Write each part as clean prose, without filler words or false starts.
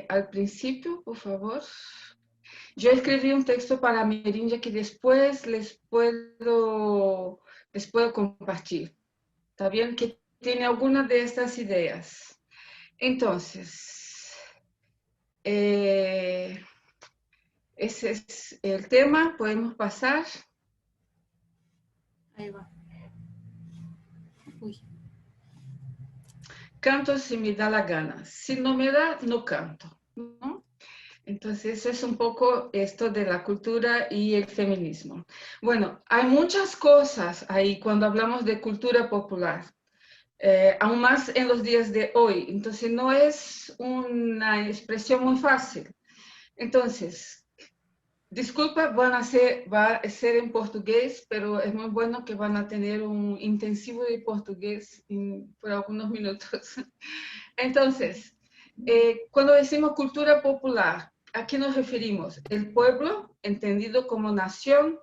al principio, por favor. Yo escribí un texto para Merindia que después les puedo compartir. ¿Está bien? Que tiene algunas de estas ideas. Entonces, ese es el tema. Podemos pasar. Ahí va. Uy. Canto si me da la gana. Si no me da, no canto, ¿no? Entonces, eso es un poco esto de la cultura y el feminismo. Bueno, hay muchas cosas ahí cuando hablamos de cultura popular, aún más en los días de hoy. Entonces, no es una expresión muy fácil. Entonces, disculpa, va a ser en portugués, pero es muy bueno que van a tener un intensivo de portugués por algunos minutos. Entonces, cuando decimos cultura popular, ¿a qué nos referimos? El pueblo, entendido como nación,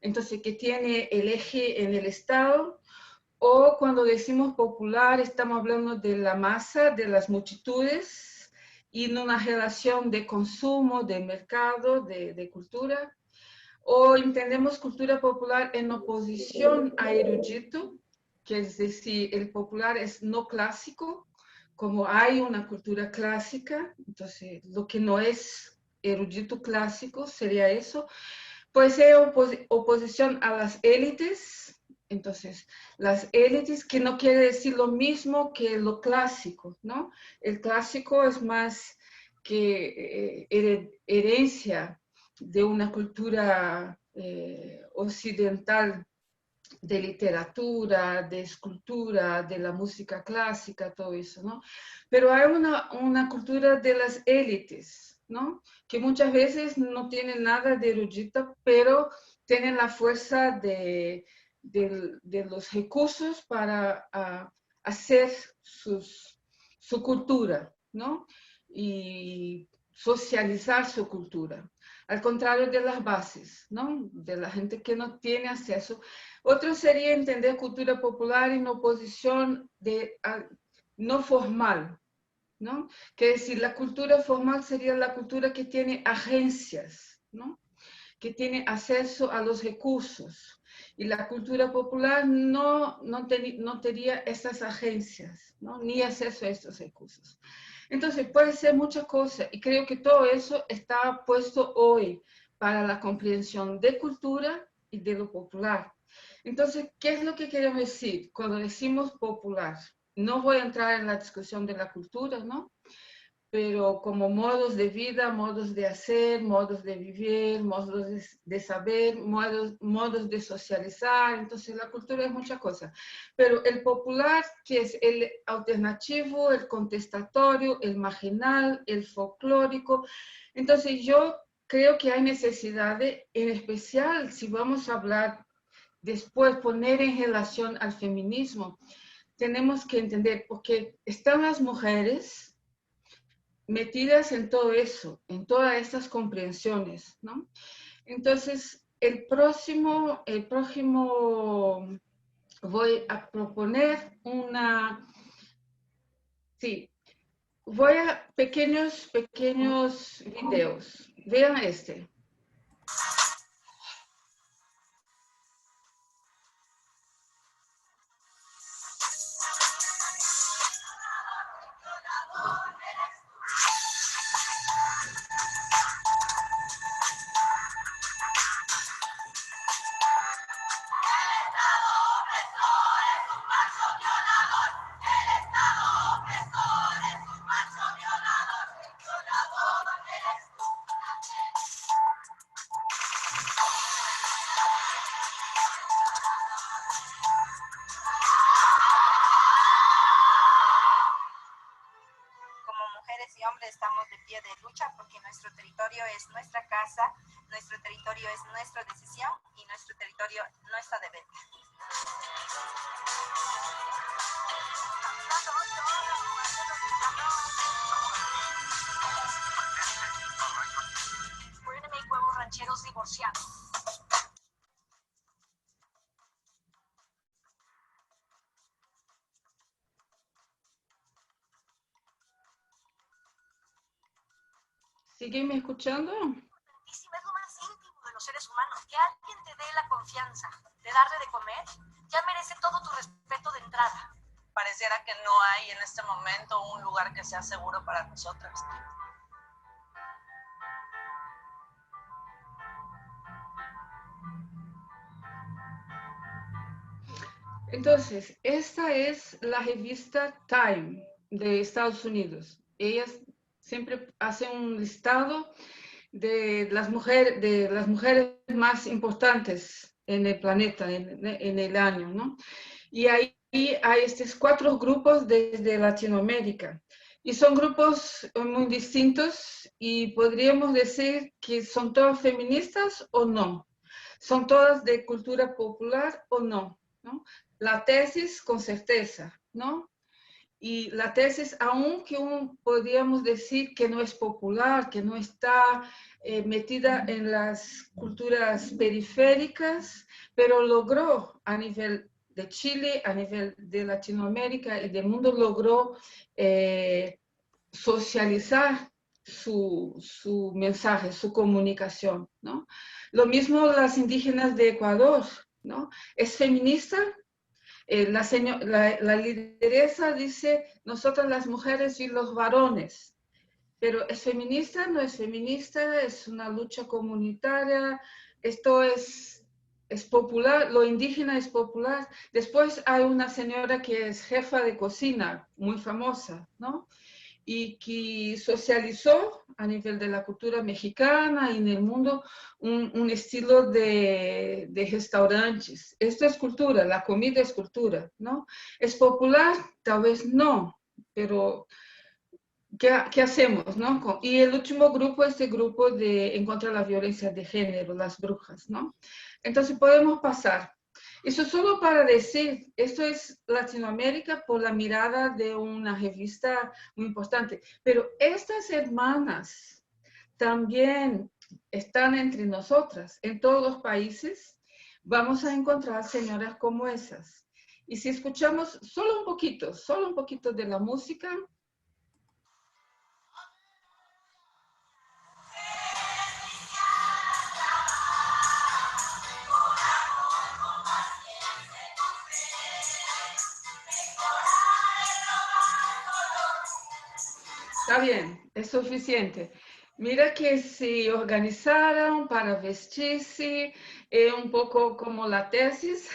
entonces que tiene el eje en el Estado, o cuando decimos popular, estamos hablando de la masa, de las multitudes, y en una relación de consumo, de mercado, de cultura, o entendemos cultura popular en oposición a erudito, que es decir, el popular es no clásico, como hay una cultura clásica, entonces lo que no es erudito clásico sería eso. Puede ser oposición a las élites, entonces las élites que no quiere decir lo mismo que lo clásico, ¿no? El clásico es más que herencia de una cultura occidental de literatura, de escultura, de la música clásica, todo eso, ¿no? Pero hay una cultura de las élites, ¿no? Que muchas veces no tienen nada de erudita, pero tienen la fuerza de los recursos para hacer su cultura, ¿no? Y socializar su cultura. Al contrario de las bases, ¿no? De la gente que no tiene acceso. Otro sería entender cultura popular en oposición no formal, ¿no? Que decir, la cultura formal sería la cultura que tiene agencias, ¿no? Que tiene acceso a los recursos. Y la cultura popular no tendría esas agencias, ¿no? Ni acceso a estos recursos. Entonces, puede ser muchas cosas y creo que todo eso está puesto hoy para la comprensión de cultura y de lo popular. Entonces, ¿qué es lo que queremos decir cuando decimos popular? No voy a entrar en la discusión de la cultura, ¿no? Pero como modos de vida, modos de hacer, modos de vivir, modos de saber, modos de socializar. Entonces la cultura es muchas cosas. Pero el popular, que es el alternativo, el contestatorio, el marginal, el folclórico. Entonces yo creo que hay necesidad en especial si vamos a hablar después, poner en relación al feminismo, tenemos que entender, porque están las mujeres metidas en todo eso, en todas estas comprensiones, ¿no? Entonces, el próximo voy a proponer sí, voy a pequeños videos. Vean este. Y hombres estamos de pie de lucha porque nuestro territorio es nuestra casa, nuestro territorio es nuestra decisión y nuestro territorio no está de venta. We're gonna make huevos rancheros divorciados. ¿Sígueme escuchando? Es lo más íntimo de los seres humanos. Que alguien te dé la confianza de darle de comer, ya merece todo tu respeto de entrada. Pareciera que no hay en este momento un lugar que sea seguro para nosotras. Entonces, esta es la revista Time de Estados Unidos. Ellas siempre hacen un listado de las mujeres más importantes en el planeta, en el año, ¿no? Y ahí hay estos 4 grupos desde Latinoamérica. Y son grupos muy distintos y podríamos decir que son todas feministas o no. Son todas de cultura popular o no, ¿no? La tesis con certeza, ¿no? Y la tesis, aunque podríamos decir que no es popular, que no está metida en las culturas periféricas, pero logró a nivel de Chile, a nivel de Latinoamérica y del mundo, logró socializar su mensaje, su comunicación, ¿no? Lo mismo las indígenas de Ecuador, ¿no? Es feminista. La lideresa dice, nosotras las mujeres y los varones, pero ¿es feminista? No es feminista, es una lucha comunitaria, esto es popular, lo indígena es popular. Después hay una señora que es jefa de cocina, muy famosa, ¿no? Y que socializó a nivel de la cultura mexicana y en el mundo un estilo de restaurantes. Esto es cultura, la comida es cultura, ¿no? ¿Es popular? Tal vez no, pero ¿qué hacemos, no? Y el último grupo es el grupo de en contra de la violencia de género, las brujas, ¿no? Entonces podemos pasar. Eso solo para decir, esto es Latinoamérica por la mirada de una revista muy importante, pero estas hermanas también están entre nosotras. En todos los países vamos a encontrar señoras como esas. Y si escuchamos solo un poquito de la música, está bien, es suficiente. Mira que se organizaron para vestirse, un poco como la tesis,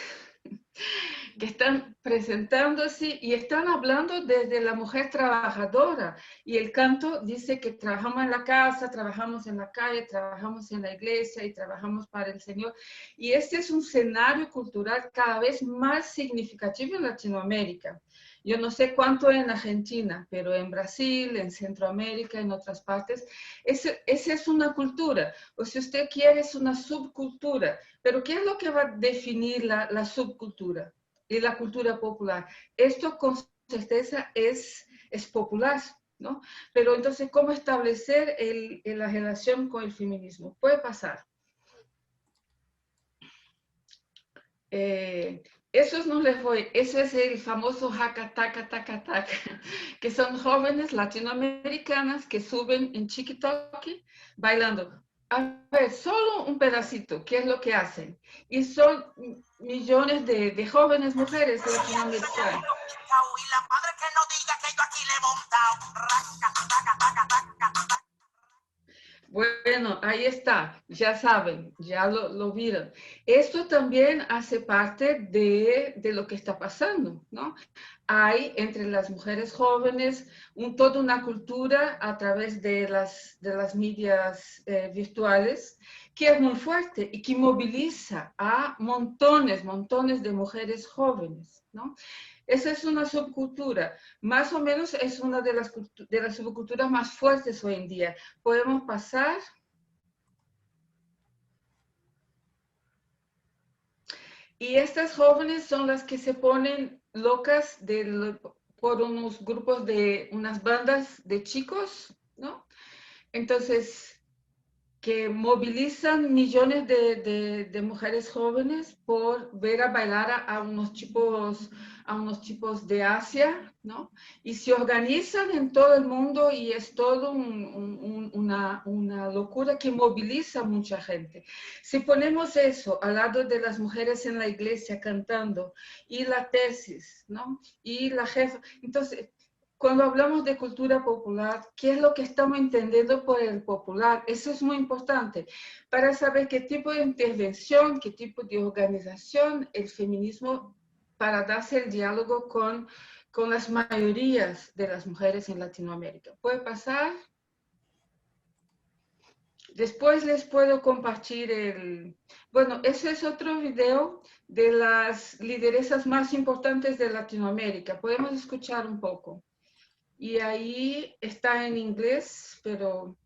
que están presentándose y están hablando desde la mujer trabajadora. Y el canto dice que trabajamos en la casa, trabajamos en la calle, trabajamos en la iglesia y trabajamos para el Señor. Y este es un escenario cultural cada vez más significativo en Latinoamérica. Yo no sé cuánto en Argentina, pero en Brasil, en Centroamérica, en otras partes, esa es una cultura, o si usted quiere, es una subcultura. Pero ¿qué es lo que va a definir la subcultura y la cultura popular? Esto con certeza es popular, ¿no? Pero entonces, ¿cómo establecer la relación con el feminismo? Puede pasar. Esos no les voy, eso es el famoso jaca, taca, taca, taca, que son jóvenes latinoamericanas que suben en chiquitoque bailando. A ver, solo un pedacito, ¿qué es lo que hacen? Y son millones de jóvenes mujeres latinoamericanas. Y la madre que no diga que yo aquí le he montado. Bueno, ahí está, ya saben, ya lo vieron. Esto también hace parte de lo que está pasando, ¿no? Hay entre las mujeres jóvenes toda una cultura a través de las medias virtuales que es muy fuerte y que moviliza a montones de mujeres jóvenes, ¿no? Esa es una subcultura, más o menos es una de las subculturas más fuertes hoy en día. Podemos pasar. Y estas jóvenes son las que se ponen locas por unos grupos de unas bandas de chicos, ¿no? Entonces, que movilizan millones de mujeres jóvenes por ver a bailar a unos chicos de Asia, ¿no? Y se organizan en todo el mundo y es todo una locura que moviliza a mucha gente. Si ponemos eso al lado de las mujeres en la iglesia cantando y la tesis, ¿no? Y la jefa, entonces... Cuando hablamos de cultura popular, ¿qué es lo que estamos entendiendo por el popular? Eso es muy importante para saber qué tipo de intervención, qué tipo de organización el feminismo para darse el diálogo con las mayorías de las mujeres en Latinoamérica. ¿Puede pasar? Después les puedo compartir Bueno, ese es otro video de las lideresas más importantes de Latinoamérica. Podemos escuchar un poco. Y ahí está en inglés, pero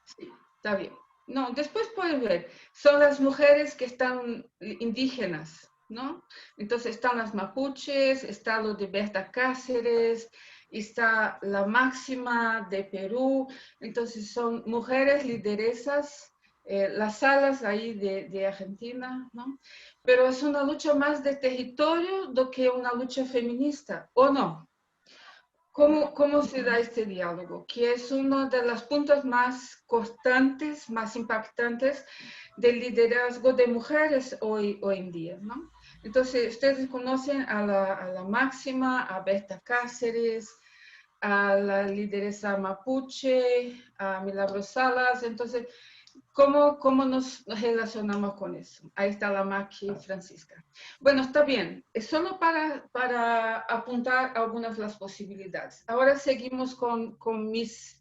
sí, está bien. No, después pueden ver. Son las mujeres que están indígenas, ¿no? Entonces están las mapuches, está lo de Berta Cáceres, está la Máxima de Perú. Entonces son mujeres lideresas, las salas ahí de Argentina, ¿no? Pero es una lucha más de territorio do que una lucha feminista, ¿o no? ¿Cómo se da este diálogo? Que es uno de los puntos más constantes, más impactantes del liderazgo de mujeres hoy en día, ¿no? Entonces, ustedes conocen a la Máxima, a Berta Cáceres, a la lideresa mapuche, a Milagros Salas. Entonces, ¿cómo nos relacionamos con eso? Ahí está la Maqui Francisca. Bueno, está bien. Es solo para apuntar algunas de las posibilidades. Ahora seguimos con mis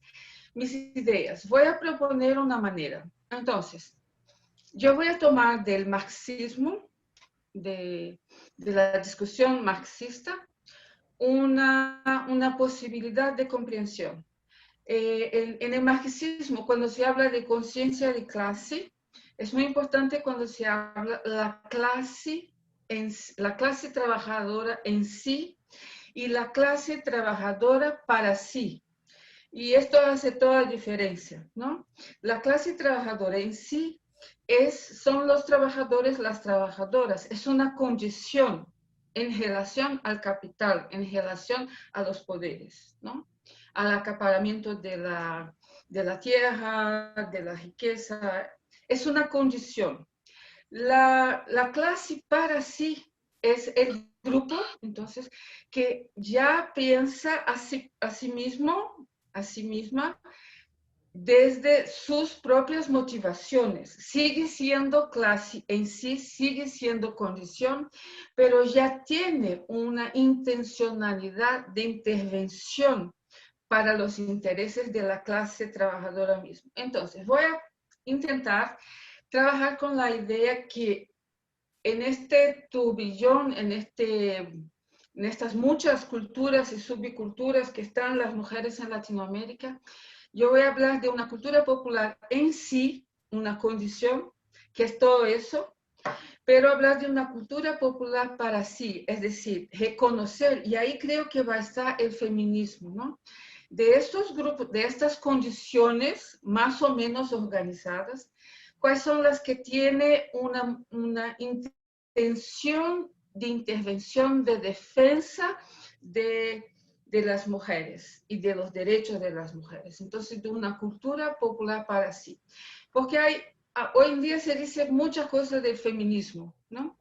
ideas. Voy a proponer una manera. Entonces, yo voy a tomar del marxismo, de la discusión marxista, una posibilidad de comprensión. En el marxismo, cuando se habla de conciencia de clase, es muy importante cuando se habla la clase trabajadora en sí y la clase trabajadora para sí. Y esto hace toda la diferencia, ¿no? La clase trabajadora en sí son los trabajadores, las trabajadoras. Es una condición en relación al capital, en relación a los poderes, ¿no? Al acaparamiento de la tierra, de la riqueza. Es una condición. La clase para sí es el grupo, entonces, que ya piensa a sí misma, desde sus propias motivaciones. Sigue siendo clase en sí, sigue siendo condición, pero ya tiene una intencionalidad de intervención para los intereses de la clase trabajadora misma. Entonces, voy a intentar trabajar con la idea que en este turbillón, en estas muchas culturas y subculturas que están las mujeres en Latinoamérica, yo voy a hablar de una cultura popular en sí, una condición, que es todo eso, pero hablar de una cultura popular para sí, es decir, reconocer, y ahí creo que va a estar el feminismo, ¿no? De estos grupos, de estas condiciones más o menos organizadas, ¿cuáles son las que tienen una intención de intervención, de defensa de las mujeres y de los derechos de las mujeres? Entonces, de una cultura popular para sí. Porque hoy en día se dice muchas cosas del feminismo, ¿no?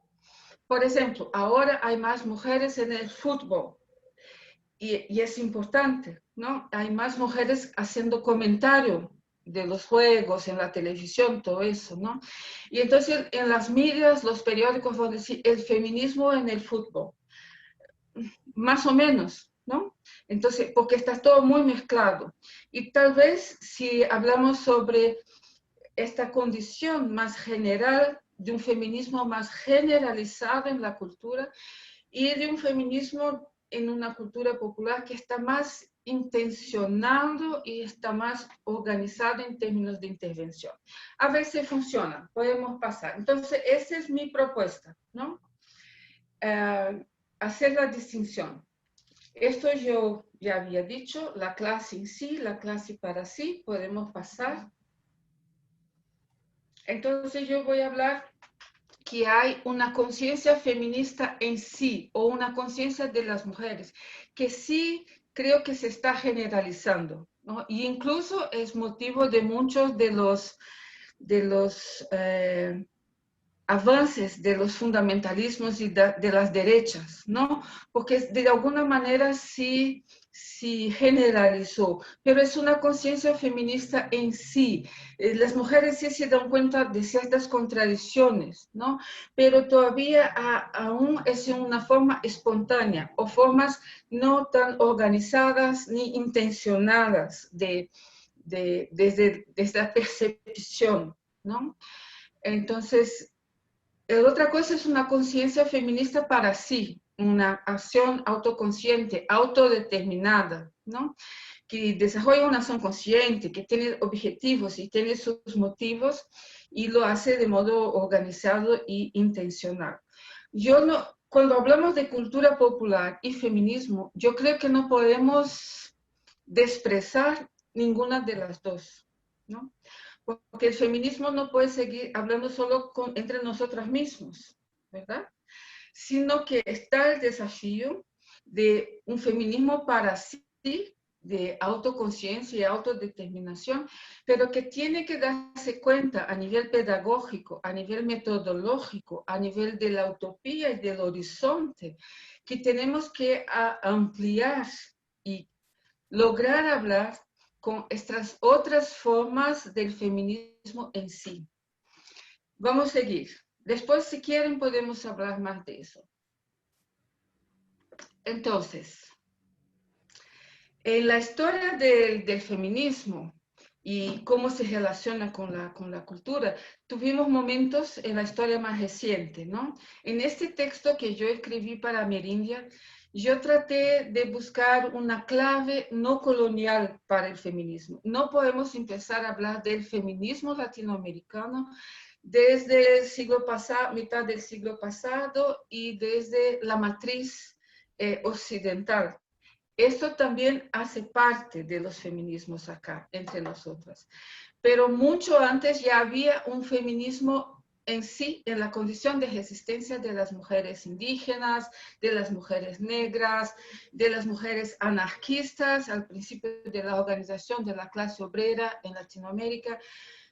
Por ejemplo, ahora hay más mujeres en el fútbol. Y es importante, ¿no? Hay más mujeres haciendo comentario de los juegos, en la televisión, todo eso, ¿no? Y entonces en las medias, los periódicos van a decir el feminismo en el fútbol. Más o menos, ¿no? Entonces, porque está todo muy mezclado. Y tal vez si hablamos sobre esta condición más general, de un feminismo más generalizado en la cultura y de un feminismo en una cultura popular que está más intencionado y está más organizado en términos de intervención. A ver si funciona, podemos pasar. Entonces, esa es mi propuesta, ¿no? Hacer la distinción. Esto yo ya había dicho, la clase en sí, la clase para sí, podemos pasar. Entonces yo voy a hablar que hay una conciencia feminista en sí, o una conciencia de las mujeres, que sí creo que se está generalizando, ¿no? Y incluso es motivo de muchos de los avances de los fundamentalismos y de las derechas, ¿no? Porque de alguna manera sí, sí generalizó, pero es una conciencia feminista en sí. Las mujeres sí se dan cuenta de ciertas contradicciones, ¿no? Pero todavía aún es en una forma espontánea o formas no tan organizadas ni intencionadas desde la percepción, ¿no? Entonces, otra cosa es una conciencia feminista para sí, una acción autoconsciente, autodeterminada, ¿no? Que desarrolla una acción consciente, que tiene objetivos y tiene sus motivos y lo hace de modo organizado y intencional. Yo no, cuando hablamos de cultura popular y feminismo, yo creo que no podemos desprezar ninguna de las dos, ¿no? Porque el feminismo no puede seguir hablando solo entre nosotras mismos, ¿verdad? Sino que está el desafío de un feminismo para sí, de autoconciencia y autodeterminación, pero que tiene que darse cuenta a nivel pedagógico, a nivel metodológico, a nivel de la utopía y del horizonte, que tenemos que ampliar y lograr hablar con estas otras formas del feminismo en sí. Vamos a seguir. Después, si quieren, podemos hablar más de eso. Entonces, en la historia del feminismo y cómo se relaciona con la cultura, tuvimos momentos en la historia más reciente, ¿no? En este texto que yo escribí para Amerindia, yo traté de buscar una clave no colonial para el feminismo. No podemos empezar a hablar del feminismo latinoamericano desde el siglo pasado, mitad del siglo pasado y desde la matriz occidental. Esto también hace parte de los feminismos acá, entre nosotras. Pero mucho antes ya había un feminismo en sí, en la condición de resistencia de las mujeres indígenas, de las mujeres negras, de las mujeres anarquistas, al principio de la organización de la clase obrera en Latinoamérica.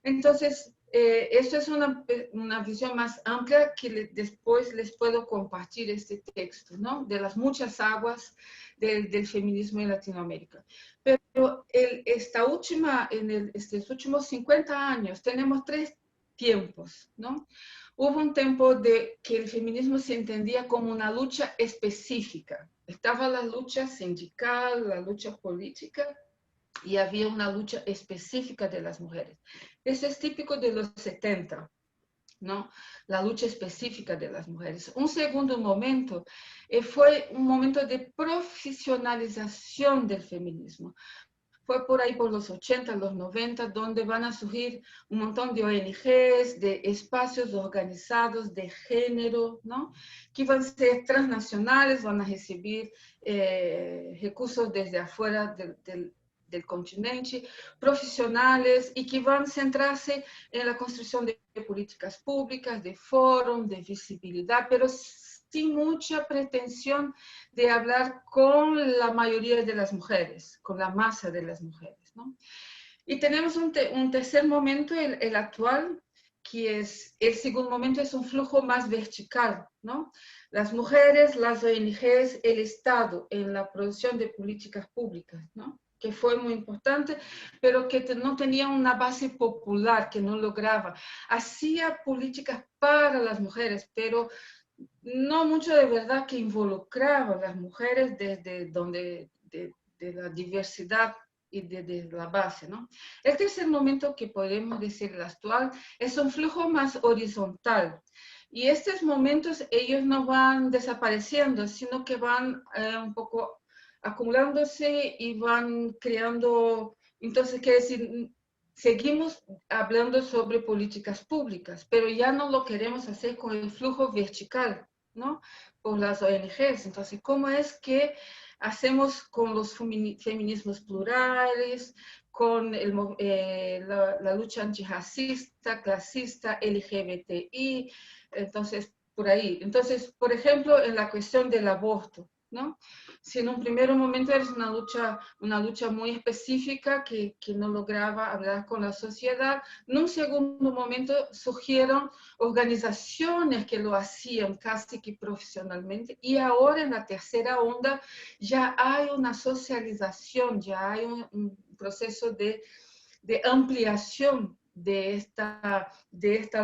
Entonces, eso es una visión más amplia que después les puedo compartir este texto, ¿no? De las muchas aguas del feminismo en Latinoamérica. Pero en estos últimos 50 años tenemos tres tiempos, ¿no? Hubo un tiempo de que el feminismo se entendía como una lucha específica. Estaba la lucha sindical, la lucha política, y había una lucha específica de las mujeres. Eso es típico de los 70, ¿no? La lucha específica de las mujeres. Un segundo momento fue un momento de profesionalización del feminismo. Fue por ahí por los 80, los 90, donde van a surgir un montón de ONGs, de espacios organizados de género, ¿no? Que van a ser transnacionales, van a recibir recursos desde afuera del continente, profesionales y que van a centrarse en la construcción de políticas públicas, de fórum, de visibilidad, pero sin mucha pretensión de hablar con la mayoría de las mujeres, con la masa de las mujeres, ¿no? Y tenemos un tercer momento, el actual, que es, el segundo momento es un flujo más vertical, ¿no? Las mujeres, las ONGs, el Estado en la producción de políticas públicas, ¿no? Que fue muy importante, pero que no tenía una base popular, que no lograba. Hacía políticas para las mujeres, pero no mucho de verdad que involucraba a las mujeres desde donde, de la diversidad y desde la base, ¿no? El tercer momento que podemos decir el actual es un flujo más horizontal. Y estos momentos ellos no van desapareciendo, sino que van un poco acumulándose y van creando, entonces quiere decir, seguimos hablando sobre políticas públicas, pero ya no lo queremos hacer con el flujo vertical, ¿no? Por las ONGs. Entonces, ¿cómo es que hacemos con los feminismos plurales, con la lucha antirracista, clasista, LGBTI? Entonces, por ahí. Entonces, por ejemplo, en la cuestión del aborto, ¿no? Si en un primer momento era una lucha muy específica que no lograba hablar con la sociedad, en un segundo momento surgieron organizaciones que lo hacían casi que profesionalmente, y ahora en la tercera onda ya hay una socialización, ya hay un proceso de ampliación de esta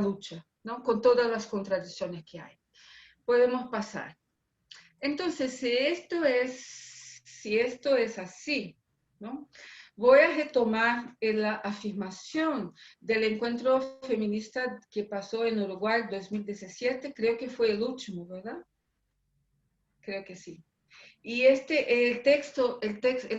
lucha, ¿no? Con todas las contradicciones que hay. Podemos pasar. Entonces, si esto es así, ¿no? Voy a retomar la afirmación del encuentro feminista que pasó en Uruguay en 2017, creo que fue el último, ¿verdad? Creo que sí. Y el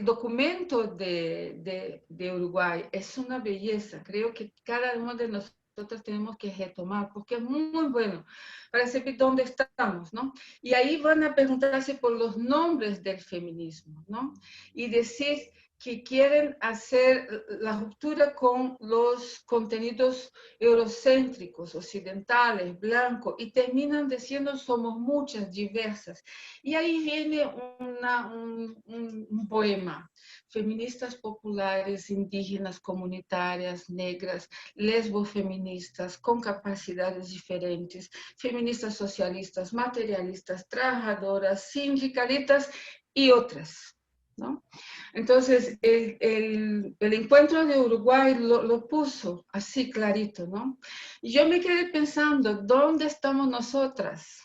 documento de Uruguay es una belleza. Creo que cada uno de nosotros tenemos que retomar, porque es muy bueno para saber dónde estamos, ¿no? Y ahí van a preguntarse por los nombres del feminismo, ¿no? Y decir que quieren hacer la ruptura con los contenidos eurocéntricos, occidentales, blancos, y terminan diciendo somos muchas, diversas. Y ahí viene un poema. Feministas populares, indígenas, comunitarias, negras, lesbofeministas, con capacidades diferentes, feministas socialistas, materialistas, trabajadoras, sindicalistas y otras, ¿no? Entonces, el encuentro de Uruguay lo puso así clarito, ¿no? Y yo me quedé pensando, ¿dónde estamos nosotras?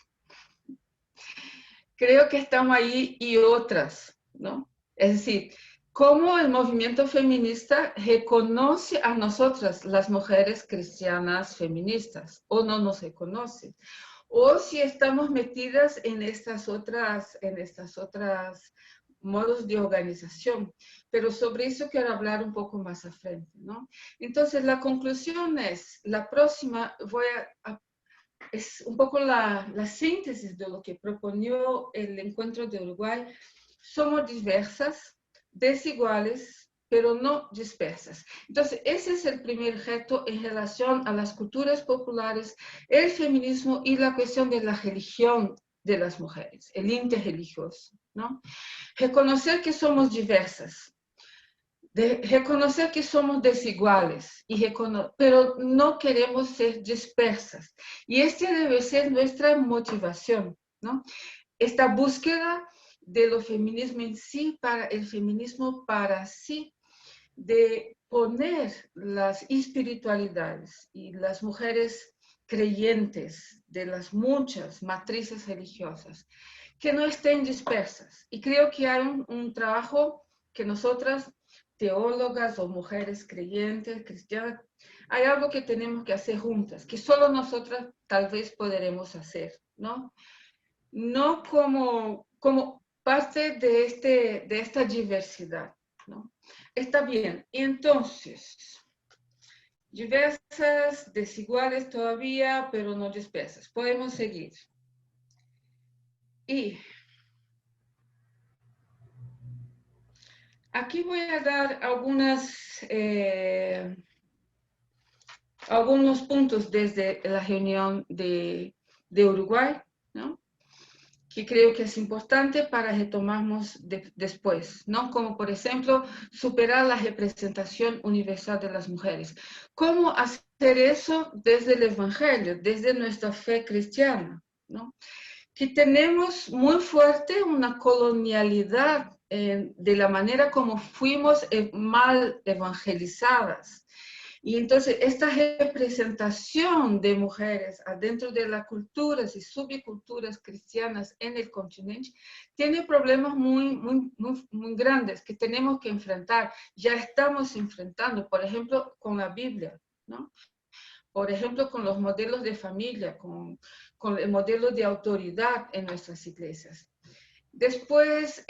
Creo que estamos ahí y otras, ¿no? Es decir, cómo el movimiento feminista reconoce a nosotras, las mujeres cristianas feministas, o no nos reconoce, o si estamos metidas en estas otras modos de organización. Pero sobre eso quiero hablar un poco más a frente, ¿no? Entonces, la conclusión es, la próxima es un poco la síntesis de lo que proponió el encuentro de Uruguay. Somos diversas, desiguales, pero no dispersas. Entonces, ese es el primer reto en relación a las culturas populares, el feminismo y la cuestión de la religión de las mujeres, el interreligioso, ¿no? Reconocer que somos diversas, de reconocer que somos desiguales, pero no queremos ser dispersas. Y esta debe ser nuestra motivación, ¿no? Esta búsqueda de lo feminismo en sí, para el feminismo para sí, de poner las espiritualidades y las mujeres creyentes de las muchas matrices religiosas, que no estén dispersas. Y creo que hay un trabajo que nosotras, teólogas o mujeres creyentes, cristianas, hay algo que tenemos que hacer juntas, que solo nosotras tal vez podremos hacer, ¿no? No como parte de esta diversidad, ¿no? Está bien. Y entonces, diversas, desiguales todavía, pero no dispersas. Podemos seguir. Y aquí voy a dar algunos puntos desde la reunión de Uruguay, ¿no? Que creo que es importante para retomarnos después, ¿no? Como por ejemplo, superar la representación universal de las mujeres. ¿Cómo hacer eso desde el Evangelio, desde nuestra fe cristiana, ¿no? Que tenemos muy fuerte una colonialidad de la manera como fuimos mal evangelizadas. Y entonces esta representación de mujeres adentro de las culturas y subculturas cristianas en el continente tiene problemas muy grandes que tenemos que enfrentar. Ya estamos enfrentando, por ejemplo, con la Biblia, ¿no? Por ejemplo, con los modelos de familia, con el modelo de autoridad en nuestras iglesias. Después,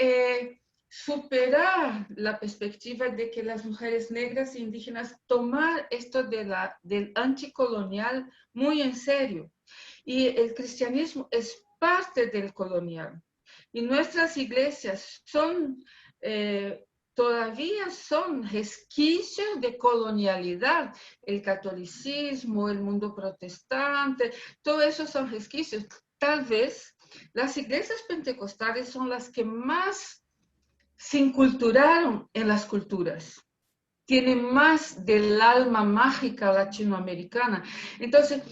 superar la perspectiva de que las mujeres negras e indígenas tomar esto del anticolonial muy en serio. Y el cristianismo es parte del colonial. Y nuestras iglesias son, todavía son resquicios de colonialidad. El catolicismo, el mundo protestante, todo eso son resquicios. Tal vez las iglesias pentecostales son las que más se inculturaron en las culturas. Tienen más del alma mágica latinoamericana. Entonces,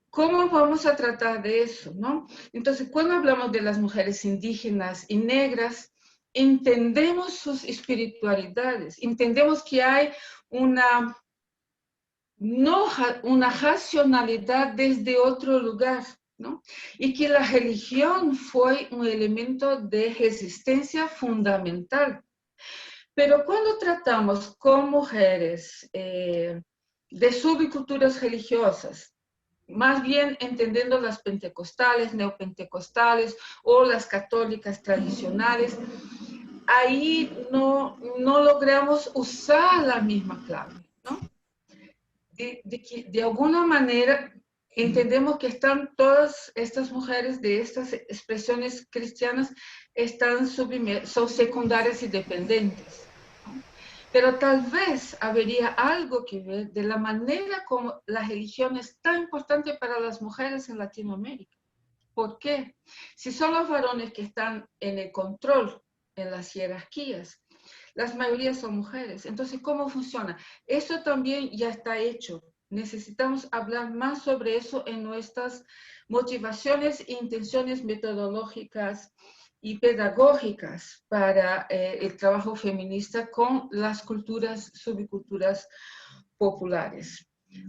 ¿cómo vamos a tratar de eso, no? Entonces, cuando hablamos de las mujeres indígenas y negras, entendemos sus espiritualidades, entendemos que hay una racionalidad desde otro lugar, ¿no? Y que la religión fue un elemento de resistencia fundamental. Pero cuando tratamos con mujeres de subculturas religiosas, más bien entendiendo las pentecostales, neopentecostales o las católicas tradicionales, ahí no logramos usar la misma clave, ¿no? De alguna manera entendemos que están todas estas mujeres de estas expresiones cristianas son secundarias y dependientes, ¿no? Pero tal vez habría algo que ver de la manera como la religión es tan importante para las mujeres en Latinoamérica. ¿Por qué? Si son los varones que están en el control, en las jerarquías, las mayorías son mujeres. Entonces, ¿cómo funciona? Eso también ya está hecho. Necesitamos hablar más sobre eso en nuestras motivaciones e intenciones metodológicas y pedagógicas para el trabajo feminista con las culturas, subculturas populares.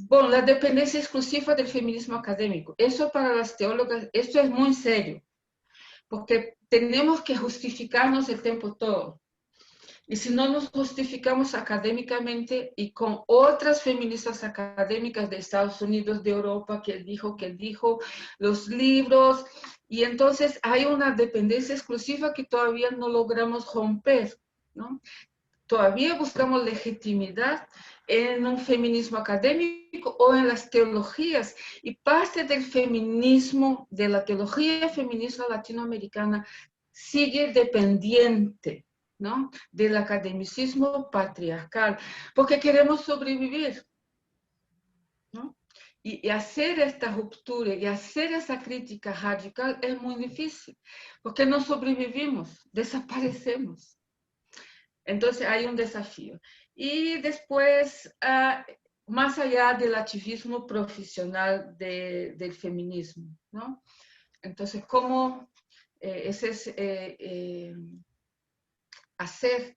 Bueno, la dependencia exclusiva del feminismo académico. Eso para las teólogas, esto es muy serio, porque tenemos que justificarnos el tiempo todo. Y si no nos justificamos académicamente y con otras feministas académicas de Estados Unidos, de Europa, que dijo, los libros, y entonces hay una dependencia exclusiva que todavía no logramos romper, ¿no? Todavía buscamos legitimidad en un feminismo académico o en las teologías, y parte del feminismo, de la teología feminista latinoamericana, sigue dependiente, ¿no?, del academicismo patriarcal, porque queremos sobrevivir, ¿no? Y hacer esta ruptura y hacer esa crítica radical es muy difícil, porque no sobrevivimos, desaparecemos. Entonces hay un desafío. Y después, más allá del activismo profesional del feminismo, ¿no? Entonces, ¿cómo hacer?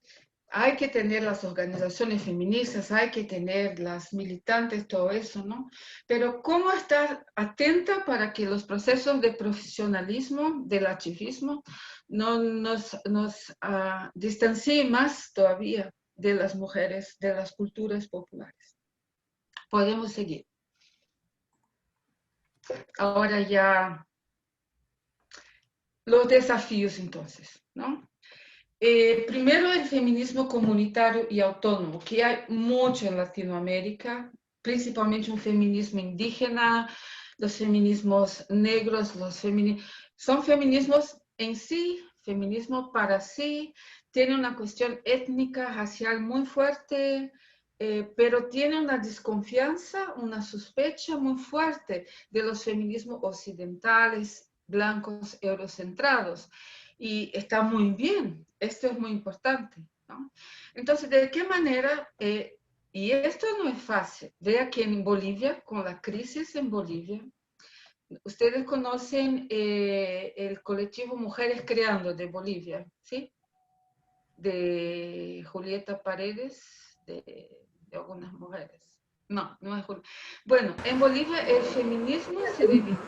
Hay que tener las organizaciones feministas, hay que tener las militantes, todo eso, ¿no? Pero ¿cómo estar atenta para que los procesos de profesionalismo del activismo no nos distancien más todavía de las mujeres, de las culturas populares? Podemos seguir. Ahora ya los desafíos entonces, ¿no? Primero, el feminismo comunitario y autónomo, que hay mucho en Latinoamérica, principalmente un feminismo indígena, los feminismos negros, son feminismos en sí, feminismo para sí, tiene una cuestión étnica, racial muy fuerte, pero tiene una desconfianza, una sospecha muy fuerte de los feminismos occidentales, blancos, eurocentrados. Y está muy bien, esto es muy importante, ¿no? Entonces, ¿de qué manera? Y esto no es fácil. Vea que en Bolivia, con la crisis en Bolivia, ustedes conocen el colectivo Mujeres Creando de Bolivia, ¿sí? De Julieta Paredes, de algunas mujeres. No es Julieta. Bueno, en Bolivia el feminismo se dividió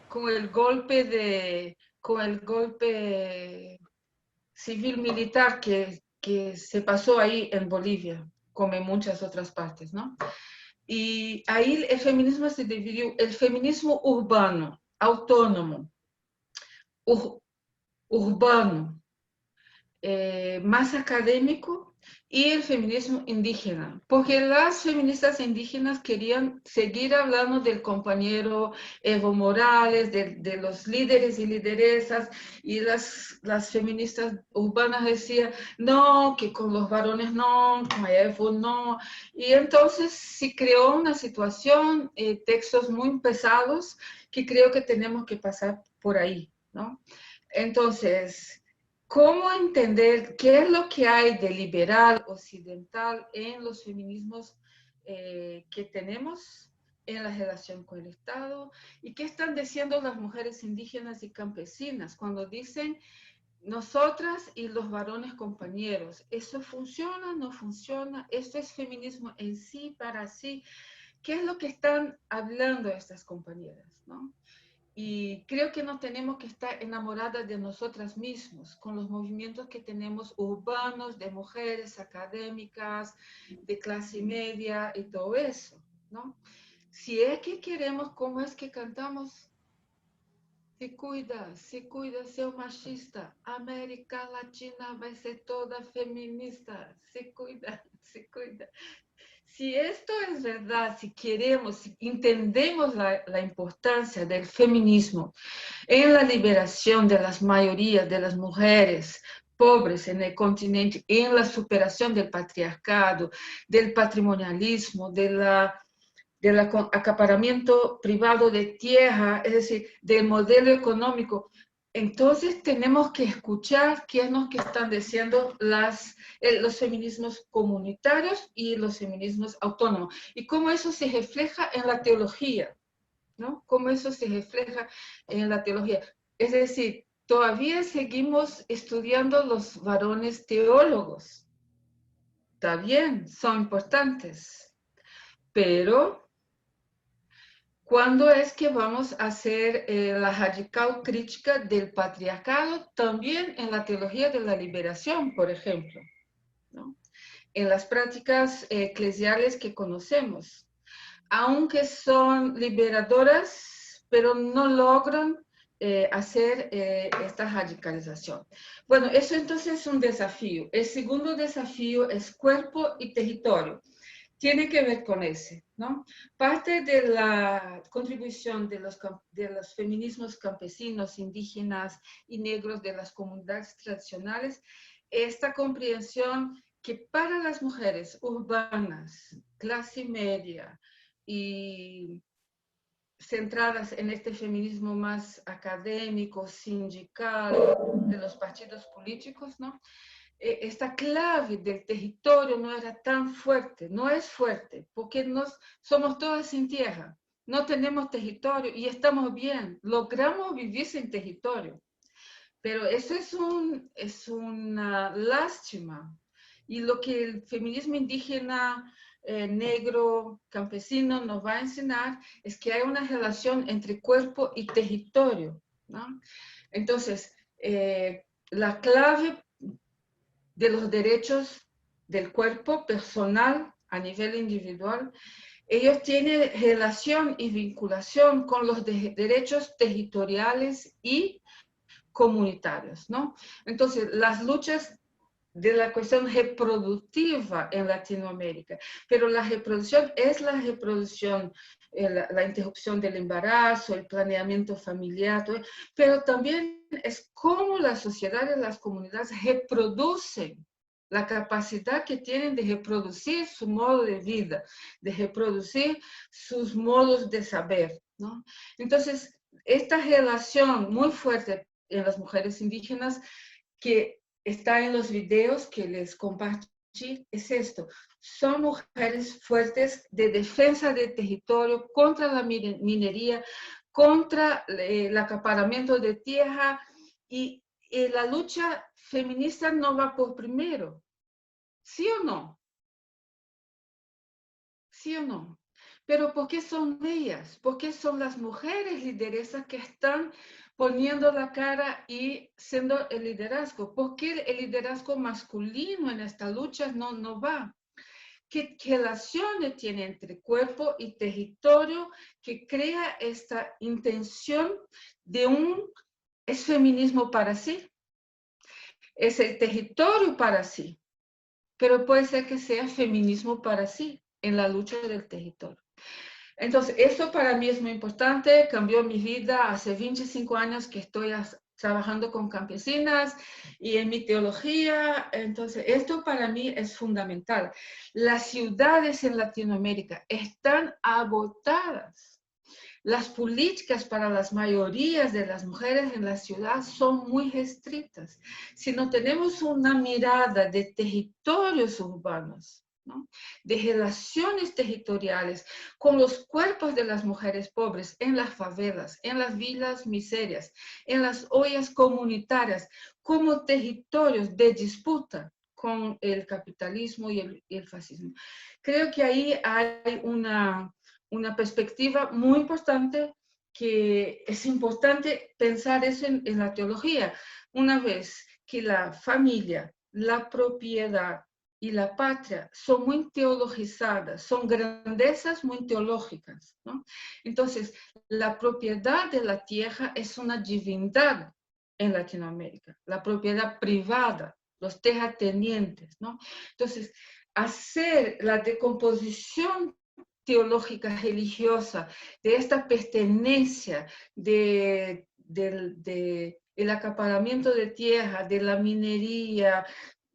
con el golpe civil-militar que se pasó ahí en Bolivia, como en muchas otras partes, ¿no? Y ahí el feminismo se dividió, el feminismo urbano, autónomo, urbano, más académico, y el feminismo indígena, porque las feministas indígenas querían seguir hablando del compañero Evo Morales, de los líderes y lideresas, y las feministas urbanas decían, no, que con los varones no, con Evo no, y entonces se creó una situación, textos muy pesados, que creo que tenemos que pasar por ahí, ¿no? Entonces, ¿cómo entender qué es lo que hay de liberal occidental en los feminismos que tenemos en la relación con el Estado? ¿Y qué están diciendo las mujeres indígenas y campesinas cuando dicen nosotras y los varones compañeros? ¿Eso funciona? ¿No funciona? ¿Esto es feminismo en sí, para sí? ¿Qué es lo que están hablando estas compañeras, ¿no? Y creo que no tenemos que estar enamoradas de nosotras mismas, con los movimientos que tenemos urbanos, de mujeres académicas, de clase media y todo eso, ¿no? Si es que queremos, ¿cómo es que cantamos? Se cuida, sea machista. América Latina va a ser toda feminista. Se cuida, se cuida. Si esto es verdad, si queremos, si entendemos la importancia del feminismo en la liberación de las mayorías de las mujeres pobres en el continente, en la superación del patriarcado, del patrimonialismo, del acaparamiento privado de tierra, es decir, del modelo económico, entonces tenemos que escuchar qué es lo que están diciendo los feminismos comunitarios y los feminismos autónomos, y cómo eso se refleja en la teología, ¿no? Cómo eso se refleja en la teología. Es decir, todavía seguimos estudiando los varones teólogos. Está bien, son importantes, pero ¿cuándo es que vamos a hacer la radical crítica del patriarcado también en la teología de la liberación, por ejemplo, ¿no? En las prácticas eclesiales que conocemos, aunque son liberadoras, pero no logran hacer esta radicalización. Bueno, eso entonces es un desafío. El segundo desafío es cuerpo y territorio. Tiene que ver con ese, ¿no? Parte de la contribución de los feminismos campesinos, indígenas y negros de las comunidades tradicionales, esta comprensión que para las mujeres urbanas, clase media y centradas en este feminismo más académico, sindical, de los partidos políticos, ¿no? Esta clave del territorio no era tan fuerte, no es fuerte, porque somos todas sin tierra, no tenemos territorio y estamos bien, logramos vivir sin territorio, pero eso es una lástima. Y lo que el feminismo indígena, negro, campesino nos va a enseñar es que hay una relación entre cuerpo y territorio, ¿no? Entonces, la clave de los derechos del cuerpo personal a nivel individual, ellos tienen relación y vinculación con los derechos territoriales y comunitarios, ¿no? Entonces, las luchas de la cuestión reproductiva en Latinoamérica, pero la reproducción es la reproducción, la interrupción del embarazo, el planeamiento familiar, pero también es cómo las sociedades, las comunidades reproducen la capacidad que tienen de reproducir su modo de vida, de reproducir sus modos de saber, ¿no? Entonces, esta relación muy fuerte en las mujeres indígenas que está en los videos que les compartí, es esto. Son mujeres fuertes de defensa del territorio contra la minería, contra el acaparamiento de tierra, y la lucha feminista no va por primero. ¿Sí o no? ¿Sí o no? Pero ¿por qué son ellas? ¿Por qué son las mujeres lideresas que están poniendo la cara y siendo el liderazgo? ¿Por qué el liderazgo masculino en esta lucha no va? ¿Qué relaciones tiene entre cuerpo y territorio que crea esta intención de es feminismo para sí? Es el territorio para sí. pero puede ser que sea feminismo para sí, en la lucha del territorio. Entonces, esto para mí es muy importante, cambió mi vida hace 25 años que estoy trabajando con campesinas y en mi teología. Entonces, esto para mí es fundamental. Las ciudades en Latinoamérica están agotadas. Las políticas para las mayorías de las mujeres en la ciudad son muy restrictas. Si no tenemos una mirada de territorios urbanos, ¿no?, de relaciones territoriales con los cuerpos de las mujeres pobres en las favelas, en las villas miserias, en las ollas comunitarias, como territorios de disputa con el capitalismo y el fascismo. Creo que ahí hay una perspectiva muy importante, que es importante pensar eso en la teología. Una vez que la familia, la propiedad y la patria son muy teologizadas, son grandezas muy teológicas, ¿no? Entonces, la propiedad de la tierra es una divindad en Latinoamérica, la propiedad privada, los terratenientes, ¿no? Entonces, hacer la decomposición teológica religiosa de esta pertenencia del acaparamiento de tierra, de la minería,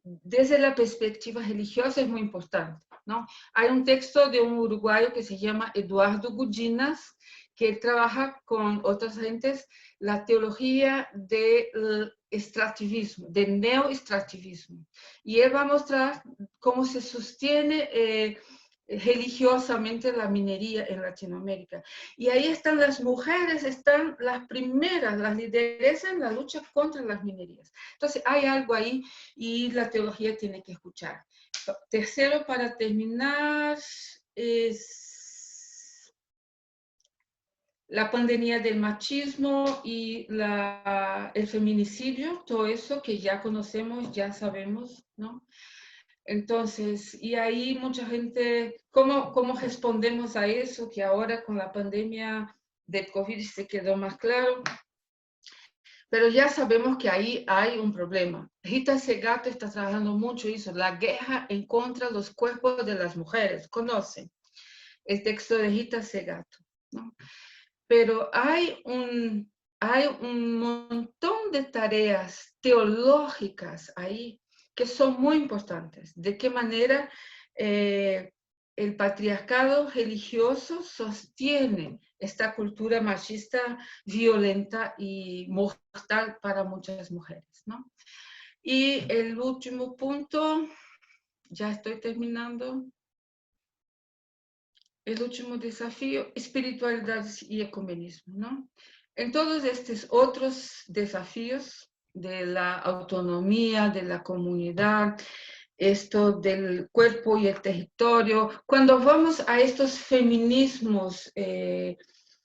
desde la perspectiva religiosa es muy importante, ¿no? Hay un texto de un uruguayo que se llama Eduardo Gudinas, que trabaja con otras gentes la teología del extractivismo, del neoextractivismo. Y él va a mostrar cómo se sostiene religiosamente la minería en Latinoamérica. Y ahí están las mujeres, están las primeras, las lideresas en la lucha contra las minerías. Entonces hay algo ahí y la teología tiene que escuchar. Tercero, para terminar, es la pandemia del machismo y el feminicidio, todo eso que ya conocemos, ya sabemos, ¿no? Entonces, y ahí mucha gente, ¿cómo respondemos a eso? Que ahora con la pandemia del COVID se quedó más claro. Pero ya sabemos que ahí hay un problema. Rita Segato está trabajando mucho eso, la guerra en contra de los cuerpos de las mujeres. ¿Conocen el texto de Rita Segato, ¿no? Pero hay un montón de tareas teológicas ahí que son muy importantes. De qué manera el patriarcado religioso sostiene esta cultura machista violenta y mortal para muchas mujeres, ¿no? Y el último punto, ya estoy terminando. El último desafío, espiritualidad y ecumenismo, ¿no? En todos estos otros desafíos de la autonomía, de la comunidad, esto del cuerpo y el territorio, cuando vamos a estos feminismos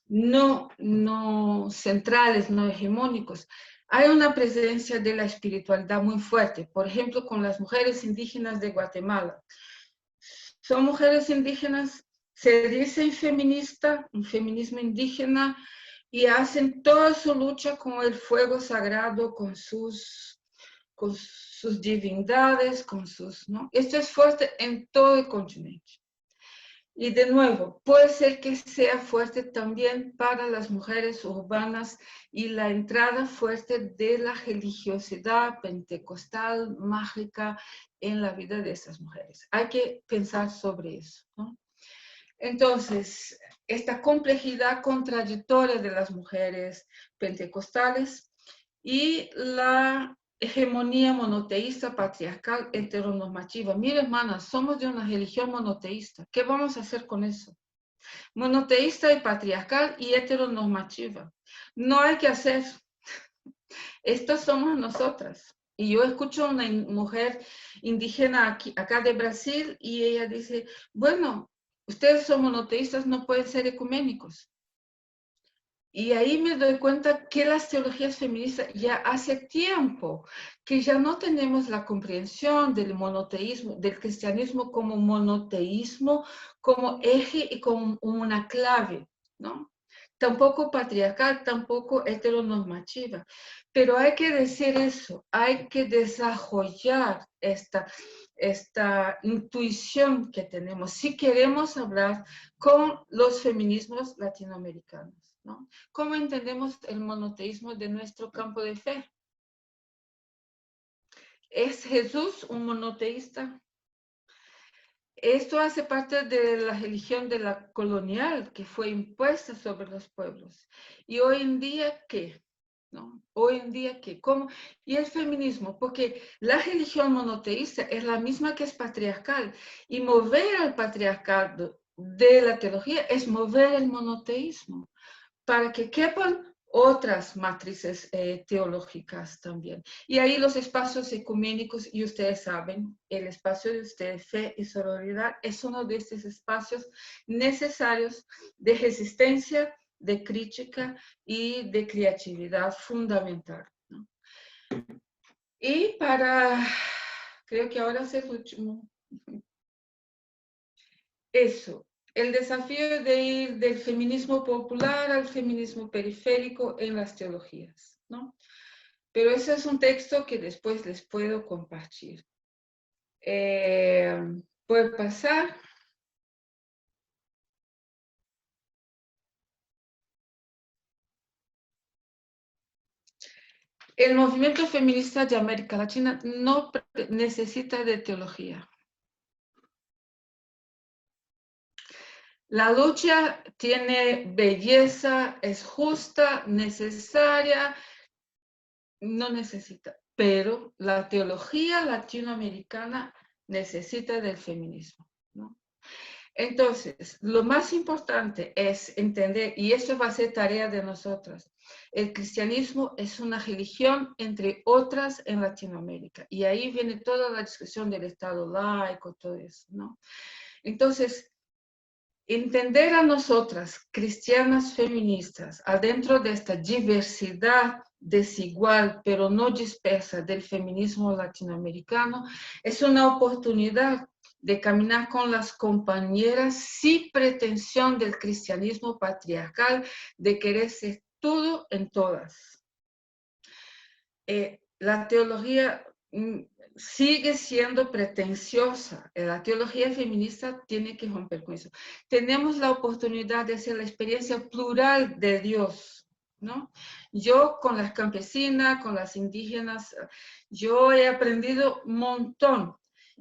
no centrales, no hegemónicos, hay una presencia de la espiritualidad muy fuerte. Por ejemplo, con las mujeres indígenas de Guatemala. Son mujeres indígenas, se dicen feministas, un feminismo indígena, y hacen toda su lucha con el fuego sagrado, con sus divindades, ¿no? Esto es fuerte en todo el continente. Y de nuevo, puede ser que sea fuerte también para las mujeres urbanas y la entrada fuerte de la religiosidad pentecostal, mágica, en la vida de esas mujeres. Hay que pensar sobre eso, ¿no? Entonces, esta complejidad contradictoria de las mujeres pentecostales y la hegemonía monoteísta, patriarcal, heteronormativa. Mira, hermanas, somos de una religión monoteísta. ¿Qué vamos a hacer con eso? Monoteísta y patriarcal y heteronormativa. No hay que hacer. Estas somos nosotras. Y yo escucho a una mujer indígena acá de Brasil y ella dice, bueno, ustedes son monoteístas, no pueden ser ecuménicos. Y ahí me doy cuenta que las teologías feministas ya hace tiempo que ya no tenemos la comprensión del monoteísmo, del cristianismo como monoteísmo, como eje y como una clave, ¿no? tampoco patriarcal, tampoco heteronormativa. Pero hay que decir eso, hay que desarrollar esta intuición que tenemos si queremos hablar con los feminismos latinoamericanos, ¿no? ¿Cómo entendemos el monoteísmo de nuestro campo de fe? ¿Es Jesús un monoteísta? Esto hace parte de la religión de la colonial que fue impuesta sobre los pueblos. ¿Y hoy en día qué? ¿No? Hoy en día qué? ¿Cómo? Y el feminismo, porque la religión monoteísta es la misma que es patriarcal. Y mover al patriarcado de la teología es mover el monoteísmo para que quepan otras matrices teológicas también. Y ahí los espacios ecuménicos, y ustedes saben, el espacio de ustedes, fe y sororidad, es uno de estos espacios necesarios de resistencia, de crítica y de creatividad fundamental, ¿no? Y creo que ahora es el último. Eso, el desafío de ir del feminismo popular al feminismo periférico en las teologías, ¿no? Pero ese es un texto que después les puedo compartir. Puede pasar. El movimiento feminista de América Latina no necesita de teología. La lucha tiene belleza, es justa, necesaria, no necesita, pero la teología latinoamericana necesita del feminismo, ¿no? Entonces, lo más importante es entender, y eso va a ser tarea de nosotras, el cristianismo es una religión entre otras en Latinoamérica, y ahí viene toda la discusión del Estado laico, todo eso, ¿no? Entonces, entender a nosotras, cristianas feministas, adentro de esta diversidad desigual, pero no dispersa del feminismo latinoamericano, es una oportunidad de caminar con las compañeras sin pretensión del cristianismo patriarcal de querer ser todo en todas. La teología sigue siendo pretenciosa. La teología feminista tiene que romper con eso. Tenemos la oportunidad de hacer la experiencia plural de Dios, ¿no? Yo con las campesinas, con las indígenas, yo he aprendido un montón.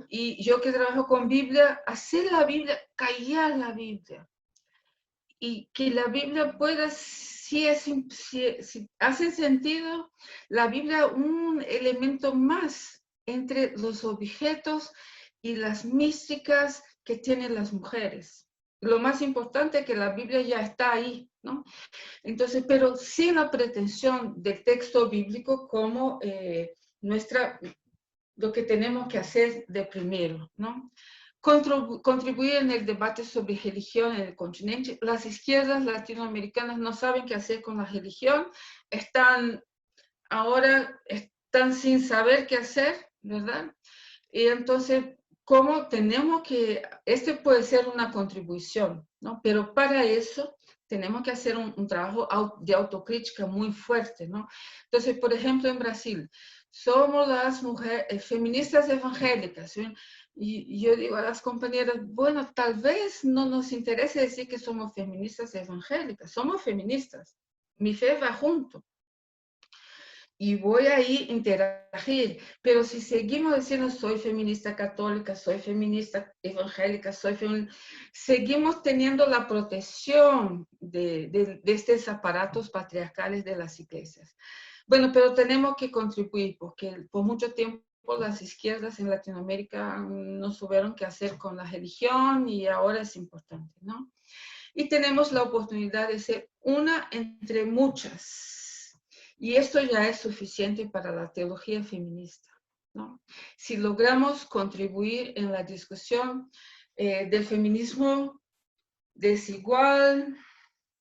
Y yo que trabajo con Biblia, hacer la Biblia, callar la Biblia. Y que la Biblia pueda, si hace sentido, la Biblia un elemento más entre los objetos y las místicas que tienen las mujeres. Lo más importante es que la Biblia ya está ahí, ¿no? Entonces, pero sin la pretensión del texto bíblico como lo que tenemos que hacer de primero, ¿no? Contribuir en el debate sobre religión en el continente. Las izquierdas latinoamericanas no saben qué hacer con la religión, ahora están sin saber qué hacer, ¿verdad? Y entonces, ¿cómo tenemos que, puede ser una contribución, ¿no? Pero para eso tenemos que hacer un trabajo de autocrítica muy fuerte, ¿no? Entonces, por ejemplo, en Brasil, somos las mujeres feministas evangélicas, ¿sí? Y yo digo a las compañeras, bueno, tal vez no nos interese decir que somos feministas evangélicas, somos feministas, mi fe va junto. Y voy ahí a interagir, pero si seguimos diciendo soy feminista católica, soy feminista evangélica, seguimos teniendo la protección de estos aparatos patriarcales de las iglesias. Bueno, pero tenemos que contribuir, porque por mucho tiempo las izquierdas en Latinoamérica no supieron qué hacer con la religión y ahora es importante, ¿no? Y tenemos la oportunidad de ser una entre muchas. Y esto ya es suficiente para la teología feminista, ¿no? Si logramos contribuir en la discusión del feminismo desigual,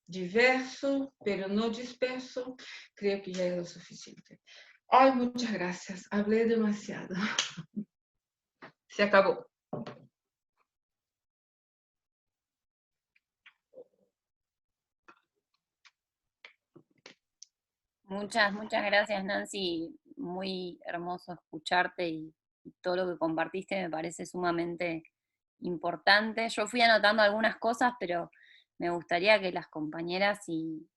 diverso, pero no disperso, creo que ya es lo suficiente. Ay, muchas gracias. Hablé demasiado. Se acabó. Muchas gracias, Nancy. Muy hermoso escucharte y todo lo que compartiste me parece sumamente importante. Yo fui anotando algunas cosas, pero me gustaría que las compañeras, si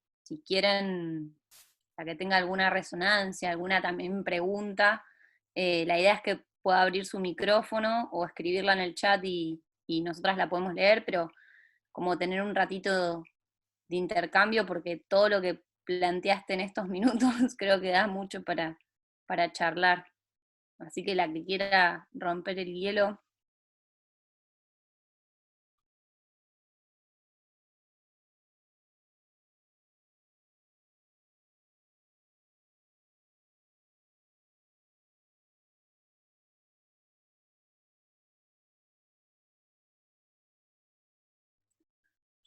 quieren, la que tenga alguna resonancia, alguna también pregunta, la idea es que pueda abrir su micrófono o escribirla en el chat y nosotras la podemos leer, pero como tener un ratito de intercambio, porque todo lo que planteaste en estos minutos creo que da mucho para charlar. Así que la que quiera romper el hielo.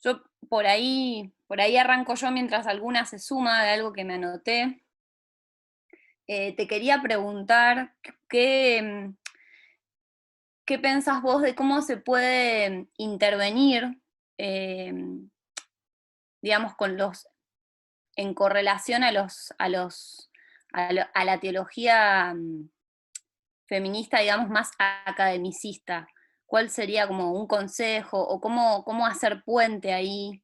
Yo por ahí arranco yo mientras alguna se suma de algo que me anoté. Te quería preguntar qué pensás vos de cómo se puede intervenir, eh, digamos, en correlación a la teología feminista, digamos, más academicista. ¿Cuál sería como un consejo o cómo hacer puente ahí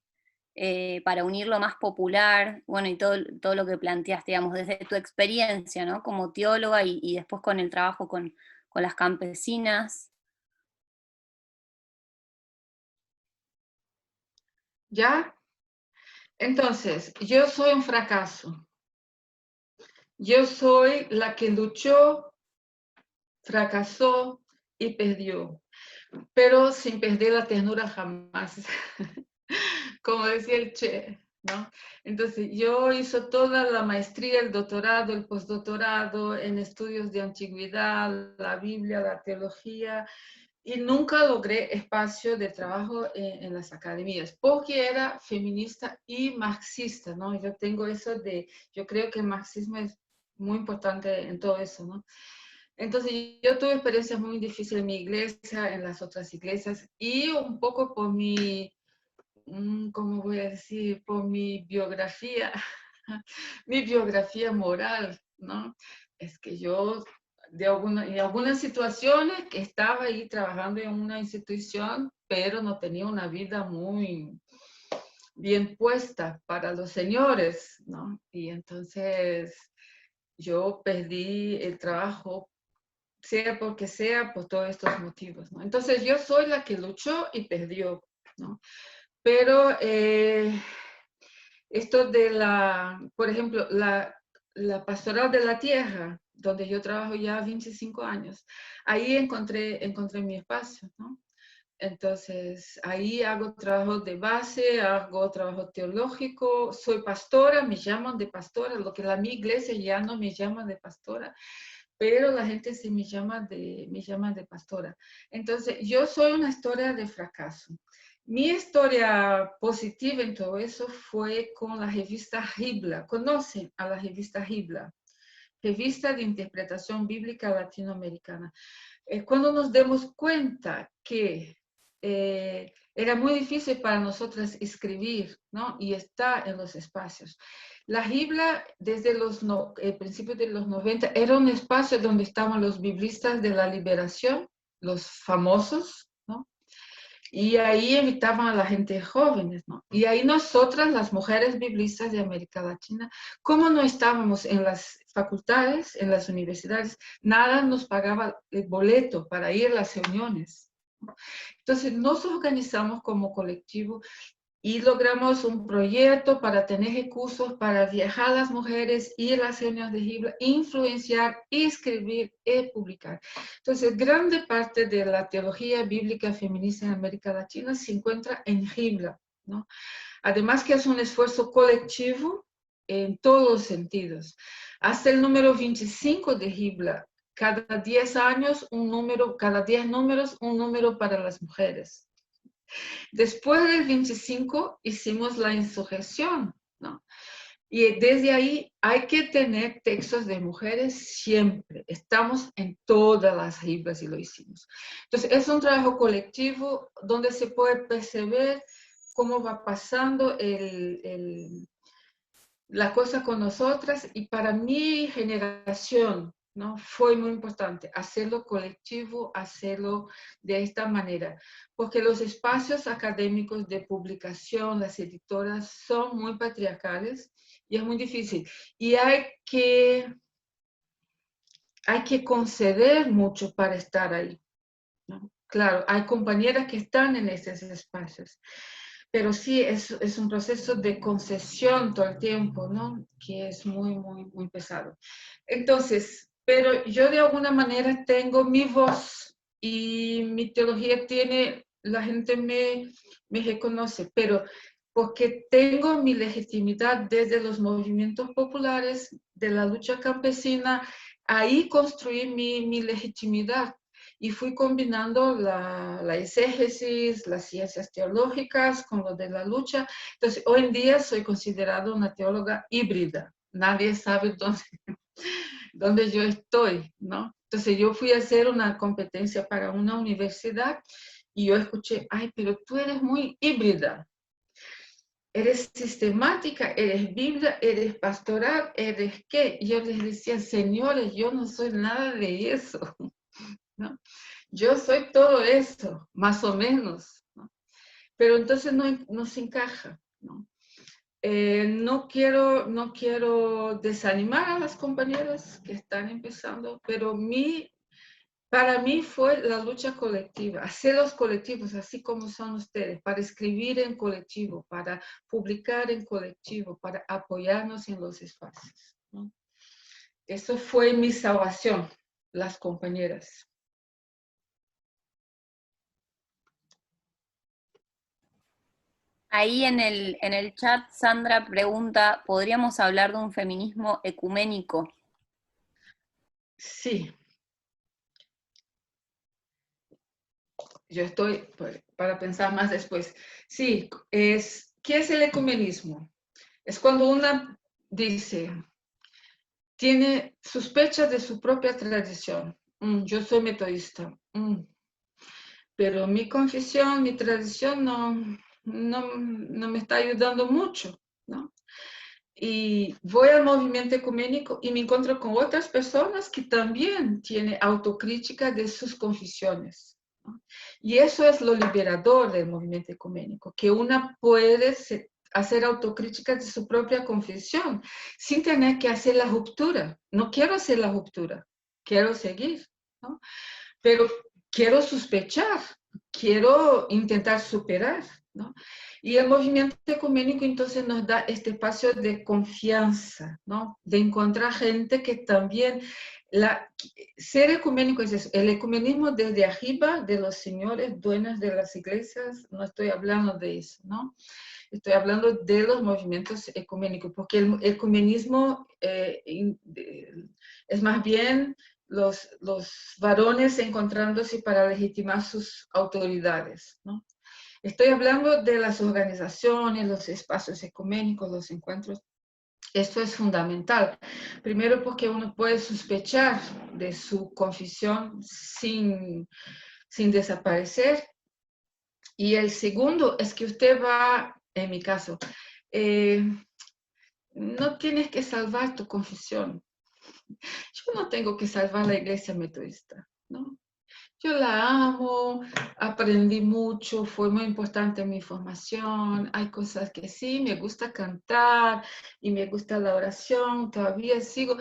para unir lo más popular? Bueno, y todo lo que planteaste, digamos, desde tu experiencia, ¿no? Como teóloga y después con el trabajo con las campesinas. ¿Ya? Entonces, yo soy un fracaso. Yo soy la que luchó, fracasó y perdió, pero sin perder la ternura jamás, como decía el Che, ¿no? Entonces, yo hice toda la maestría, el doctorado, el postdoctorado en estudios de antigüedad, la Biblia, la teología, y nunca logré espacio de trabajo en las academias, porque era feminista y marxista, ¿no? Yo tengo eso yo creo que el marxismo es muy importante en todo eso, ¿no? Entonces yo tuve experiencias muy difíciles en mi iglesia, en las otras iglesias, y un poco por ¿cómo voy a decir? Por mi biografía, mi biografía moral, ¿no? Es que yo en algunas situaciones que estaba ahí trabajando en una institución, pero no tenía una vida muy bien puesta para los señores, ¿no? Y entonces yo perdí el trabajo, sea porque sea, por todos estos motivos, ¿no? Entonces yo soy la que luchó y perdió, ¿no? Pero esto por ejemplo, la pastoral de la tierra, donde yo trabajo ya 25 años, ahí encontré mi espacio, ¿no? Entonces, ahí hago trabajo de base, hago trabajo teológico, soy pastora, me llaman de pastora, lo que mi iglesia ya no me llama de pastora, pero la gente sí me llama de pastora. Entonces, yo soy una historia de fracaso. Mi historia positiva en todo eso fue con la revista Hibla. ¿Conocen a la revista Hibla? Revista de Interpretación Bíblica Latinoamericana. Cuando nos demos cuenta que era muy difícil para nosotras escribir, ¿no? Y está en los espacios. La Biblia, desde principios de los 90, era un espacio donde estaban los biblistas de la liberación, los famosos, ¿no? Y ahí invitaban a la gente jóvenes, ¿no? Y ahí nosotras, las mujeres biblistas de América Latina, como no estábamos en las facultades, en las universidades, nada nos pagaba el boleto para ir a las reuniones. Entonces nos organizamos como colectivo y logramos un proyecto para tener recursos para viajar a las mujeres, ir a las reuniones de Hibla, influenciar, escribir y publicar. Entonces, grande parte de la teología bíblica feminista en América Latina se encuentra en Hibla, ¿no? Además que es un esfuerzo colectivo en todos los sentidos. Hasta el número 25 de Hibla, cada 10 años cada 10 números, un número para las mujeres. Después del 25 hicimos la insurrección, ¿no? Y desde ahí hay que tener textos de mujeres siempre. Estamos en todas las Biblas y lo hicimos. Entonces, es un trabajo colectivo donde se puede percibir cómo va pasando la cosa con nosotras, y para mi generación, ¿no? Fue muy importante hacerlo colectivo, hacerlo de esta manera, porque los espacios académicos de publicación, las editoras, son muy patriarcales y es muy difícil. Y hay que conceder mucho para estar ahí, ¿no? Claro, hay compañeras que están en esos espacios, pero sí es un proceso de concesión todo el tiempo, ¿no? Que es muy, muy, muy pesado. Entonces, pero yo de alguna manera tengo mi voz y mi teología tiene, la gente me reconoce, pero porque tengo mi legitimidad desde los movimientos populares, de la lucha campesina, ahí construí mi legitimidad. Y fui combinando la exégesis, las ciencias teológicas con lo de la lucha. Entonces, hoy en día soy considerada una teóloga híbrida. Nadie sabe dónde yo estoy, ¿no? Entonces, yo fui a hacer una competencia para una universidad y yo escuché, ay, pero tú eres muy híbrida. Eres sistemática, eres bíblica, eres pastoral, eres qué. Y yo les decía, señores, yo no soy nada de eso, ¿no? Yo soy todo eso, más o menos, ¿no? Pero entonces no se encaja, ¿no? No quiero desanimar a las compañeras que están empezando, pero para mí fue la lucha colectiva, hacer los colectivos así como son ustedes, para escribir en colectivo, para publicar en colectivo, para apoyarnos en los espacios, ¿no? Eso fue mi salvación, las compañeras. Ahí en el chat Sandra pregunta, ¿podríamos hablar de un feminismo ecuménico? Sí. Yo estoy para pensar más después. Sí, ¿qué es el ecumenismo? Es cuando una dice, tiene sospechas de su propia tradición. Yo soy metodista, pero mi confesión, mi tradición no me está ayudando mucho, ¿no? Y voy al movimiento ecuménico y me encuentro con otras personas que también tienen autocrítica de sus confesiones, ¿no? Y eso es lo liberador del movimiento ecuménico, que una puede hacer autocrítica de su propia confesión sin tener que hacer la ruptura. No quiero hacer la ruptura, quiero seguir, ¿no? Pero quiero sospechar, quiero intentar superar, ¿no? Y el movimiento ecuménico entonces nos da este espacio de confianza, ¿no? De encontrar gente que también, ser ecuménico es eso, el ecumenismo desde arriba de los señores dueños de las iglesias, no estoy hablando de eso, ¿no? Estoy hablando de los movimientos ecuménicos, porque el ecumenismo es más bien los varones encontrándose para legitimar sus autoridades, ¿no? Estoy hablando de las organizaciones, los espacios ecuménicos, los encuentros. Esto es fundamental. Primero porque uno puede sospechar de su confesión sin desaparecer. Y el segundo es que usted va, en mi caso, no tienes que salvar tu confesión. Yo no tengo que salvar la iglesia metodista, ¿no? Yo la amo, aprendí mucho, fue muy importante en mi formación. Hay cosas que sí, me gusta cantar y me gusta la oración, todavía sigo.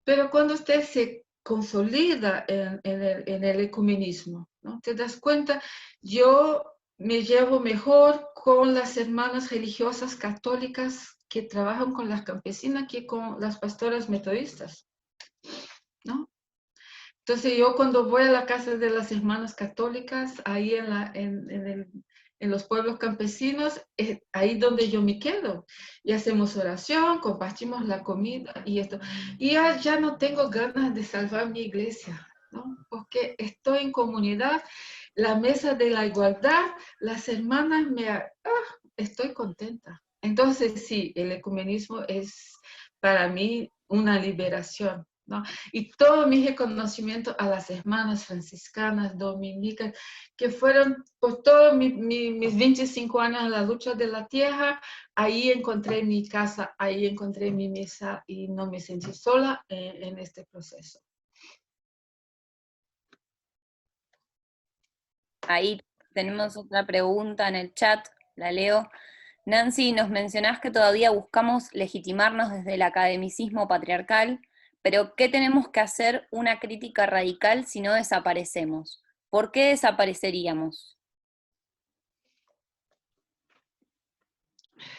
Pero cuando usted se consolida en el ecumenismo, ¿no? Te das cuenta, yo me llevo mejor con las hermanas religiosas católicas que trabajan con las campesinas que con las pastoras metodistas, ¿no? Entonces yo cuando voy a la casa de las hermanas católicas, ahí en los pueblos campesinos, es ahí donde yo me quedo. Y hacemos oración, compartimos la comida y esto. Y ya no tengo ganas de salvar mi iglesia, ¿no? Porque estoy en comunidad, la mesa de la igualdad, las hermanas estoy contenta. Entonces sí, el ecumenismo es para mí una liberación, ¿no? Y todo mi reconocimiento a las hermanas franciscanas, dominicas, que fueron por todos mis 25 años en la lucha de la tierra. Ahí encontré mi casa, ahí encontré mi mesa y no me sentí sola en este proceso. Ahí tenemos otra pregunta en el chat, la leo. Nancy, nos mencionás que todavía buscamos legitimarnos desde el academicismo patriarcal, pero ¿qué tenemos que hacer una crítica radical si no desaparecemos? ¿Por qué desapareceríamos?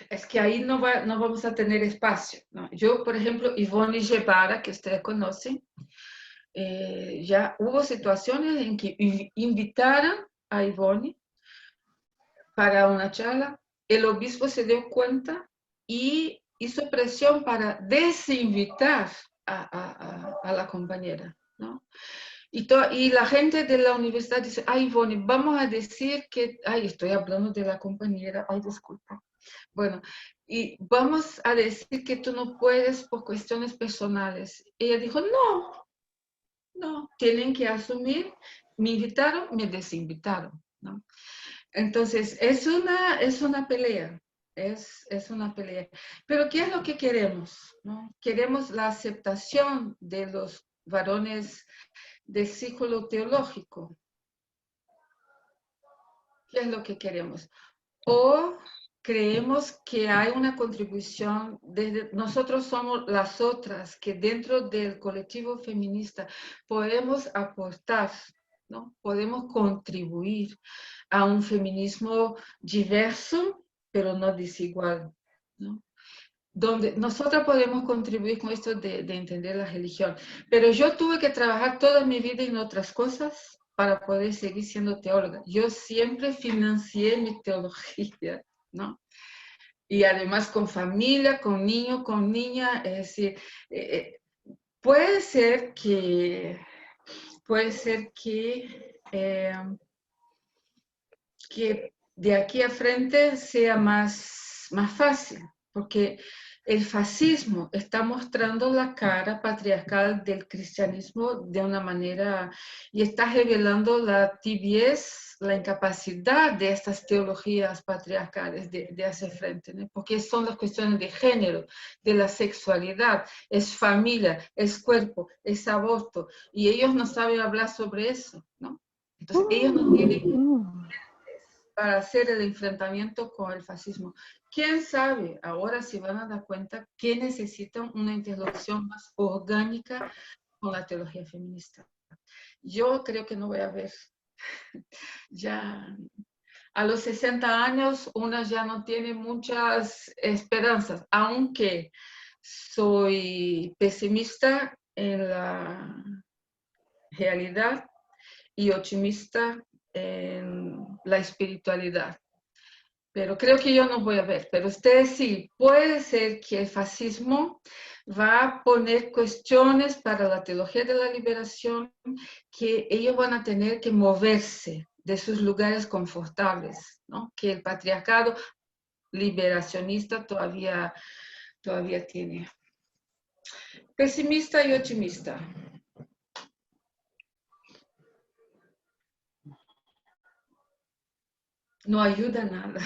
Es que ahí no vamos a tener espacio, ¿no? Yo, por ejemplo, Ivonne Guevara, que ustedes conocen, ya hubo situaciones en que invitaron a Ivonne para una charla, el obispo se dio cuenta y hizo presión para desinvitar a la compañera, ¿no? Y la gente de la universidad dice, ay, Ivonne, vamos a decir que, ay, estoy hablando de la compañera, ay, disculpa. Bueno, y vamos a decir que tú no puedes por cuestiones personales. Ella dijo, no, tienen que asumir, me invitaron, me desinvitaron, ¿no? Entonces, es una pelea, es una pelea. Pero ¿qué es lo que queremos? ¿No? Queremos la aceptación de los varones del círculo teológico. ¿Qué es lo que queremos? O creemos que hay una contribución, nosotros somos las otras, que dentro del colectivo feminista podemos aportar, ¿no? Podemos contribuir a un feminismo diverso, pero no desigual, ¿no? Donde nosotros podemos contribuir con esto de entender la religión. Pero yo tuve que trabajar toda mi vida en otras cosas para poder seguir siendo teóloga. Yo siempre financié mi teología, ¿no? Y además con familia, con niño, con niña, es decir, puede ser que de aquí a frente sea más fácil, porque el fascismo está mostrando la cara patriarcal del cristianismo de una manera y está revelando la tibiez, la incapacidad de estas teologías patriarcales de hacer frente, ¿no? Porque son las cuestiones de género, de la sexualidad, es familia, es cuerpo, es aborto, y ellos no saben hablar sobre eso, ¿no? Entonces, ellos no tienen para hacer el enfrentamiento con el fascismo. ¿Quién sabe ahora si van a dar cuenta que necesitan una interlocución más orgánica con la teología feminista? Yo creo que no voy a ver. Ya a los 60 años una ya no tiene muchas esperanzas, aunque soy pesimista en la realidad y optimista en la espiritualidad. Pero creo que yo no voy a ver, pero ustedes sí, puede ser que el fascismo va a poner cuestiones para la teología de la liberación que ellos van a tener que moverse de sus lugares confortables, ¿no? Que el patriarcado liberacionista todavía tiene. Pesimista y optimista. No ayuda nada.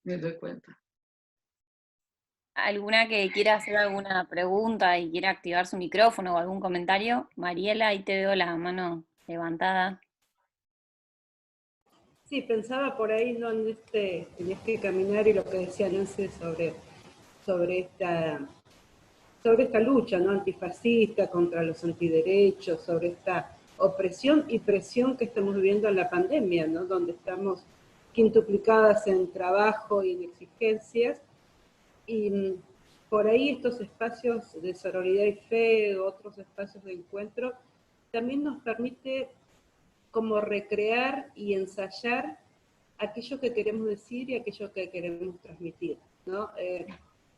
Me doy cuenta. ¿Alguna que quiera hacer alguna pregunta y quiera activar su micrófono o algún comentario? Mariela, ahí te veo la mano levantada. Sí, pensaba por ahí, ¿no? En este caminar y lo que decía Nancy sobre esta lucha, ¿no? Antifascista contra los antiderechos, sobre esta opresión y presión que estamos viviendo en la pandemia, ¿no? Donde estamos quintuplicadas en trabajo y en exigencias, y por ahí estos espacios de sororidad y fe, otros espacios de encuentro, también nos permite como recrear y ensayar aquello que queremos decir y aquello que queremos transmitir, ¿no?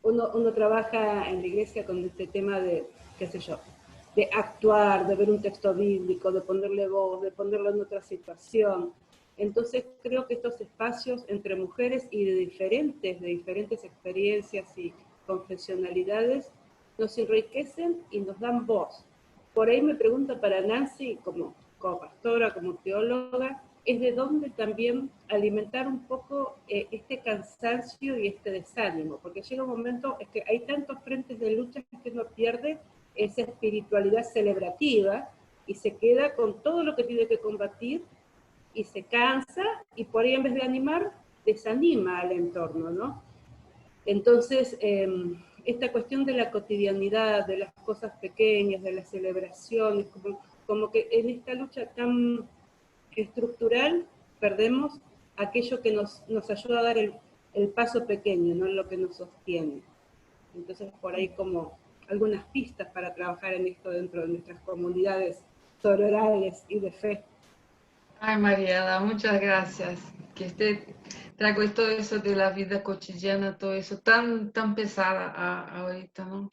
Uno trabaja en la iglesia con este tema de, qué sé yo, de actuar, de ver un texto bíblico, de ponerle voz, de ponerlo en otra situación. Entonces creo que estos espacios entre mujeres y de diferentes experiencias y confesionalidades nos enriquecen y nos dan voz. Por ahí me pregunta para Nancy, como pastora, como teóloga, es de dónde también alimentar un poco este cansancio y este desánimo, porque llega un momento, es que hay tantos frentes de lucha que uno pierde esa espiritualidad celebrativa y se queda con todo lo que tiene que combatir y se cansa y por ahí en vez de animar, desanima al entorno, ¿no? Entonces, esta cuestión de la cotidianidad, de las cosas pequeñas, de las celebraciones, como que en esta lucha tan estructural perdemos aquello que nos ayuda a dar el paso pequeño, no lo que nos sostiene. Entonces, por ahí como algunas pistas para trabajar en esto dentro de nuestras comunidades sororales y de fe. Ay, Mariela, muchas gracias. Que trago todo eso de la vida cotidiana, todo eso tan pesada ahorita, ¿no?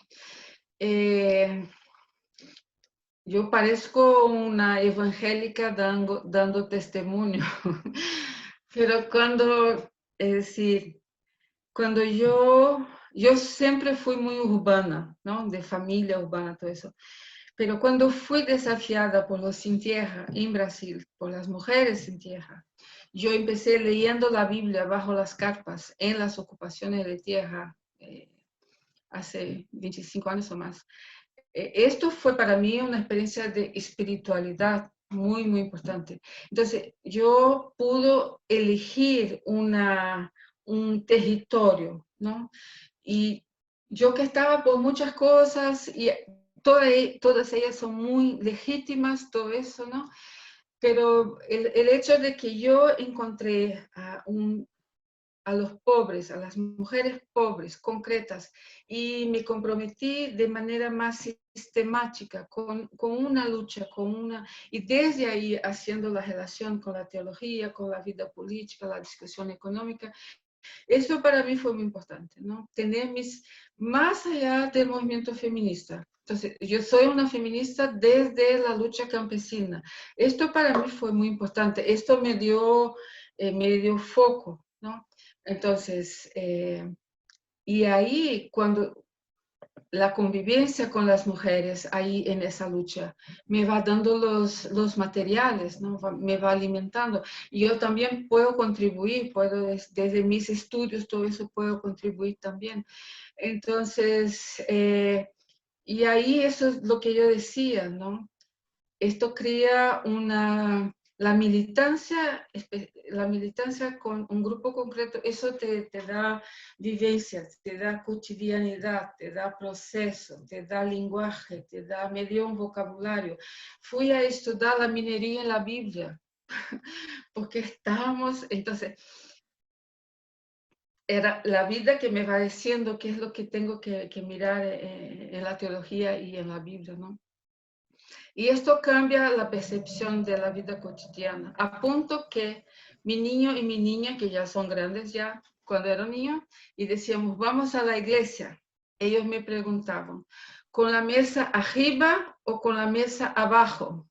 Yo parezco una evangélica dando testimonio, pero es decir, cuando yo siempre fui muy urbana, ¿no? De familia urbana, todo eso. Pero cuando fui desafiada por los sin tierra en Brasil, por las mujeres sin tierra, yo empecé leyendo la Biblia bajo las carpas en las ocupaciones de tierra hace 25 años o más. Esto fue para mí una experiencia de espiritualidad muy, muy importante. Entonces, yo pude elegir un territorio, ¿no? Y yo que estaba por muchas cosas y todas ellas son muy legítimas, todo eso, ¿no? Pero el hecho de que yo encontré a los pobres, a las mujeres pobres, concretas, y me comprometí de manera más sistemática con una lucha, y desde ahí haciendo la relación con la teología, con la vida política, la discusión económica. Eso para mí fue muy importante, ¿no? Tener más allá del movimiento feminista. Entonces, yo soy una feminista desde la lucha campesina. Esto para mí fue muy importante. Esto me dio foco, ¿no? Entonces, y ahí cuando la convivencia con las mujeres ahí en esa lucha me va dando los materiales, ¿no? Me va alimentando. Y yo también puedo contribuir, desde mis estudios, todo eso puedo contribuir también. Entonces, y ahí eso es lo que yo decía, ¿no? Esto crea la militancia con un grupo concreto, eso te da vivencias, te da cotidianidad, te da proceso, te da lenguaje, me dio un vocabulario. Fui a estudiar la minería en la Biblia, porque entonces, era la vida que me va diciendo qué es lo que tengo que mirar en la teología y en la Biblia, ¿no? Y esto cambia la percepción de la vida cotidiana, a punto que mi niño y mi niña, que ya son grandes ya, cuando era niño, y decíamos, vamos a la iglesia. Ellos me preguntaban, ¿con la mesa arriba o con la mesa abajo?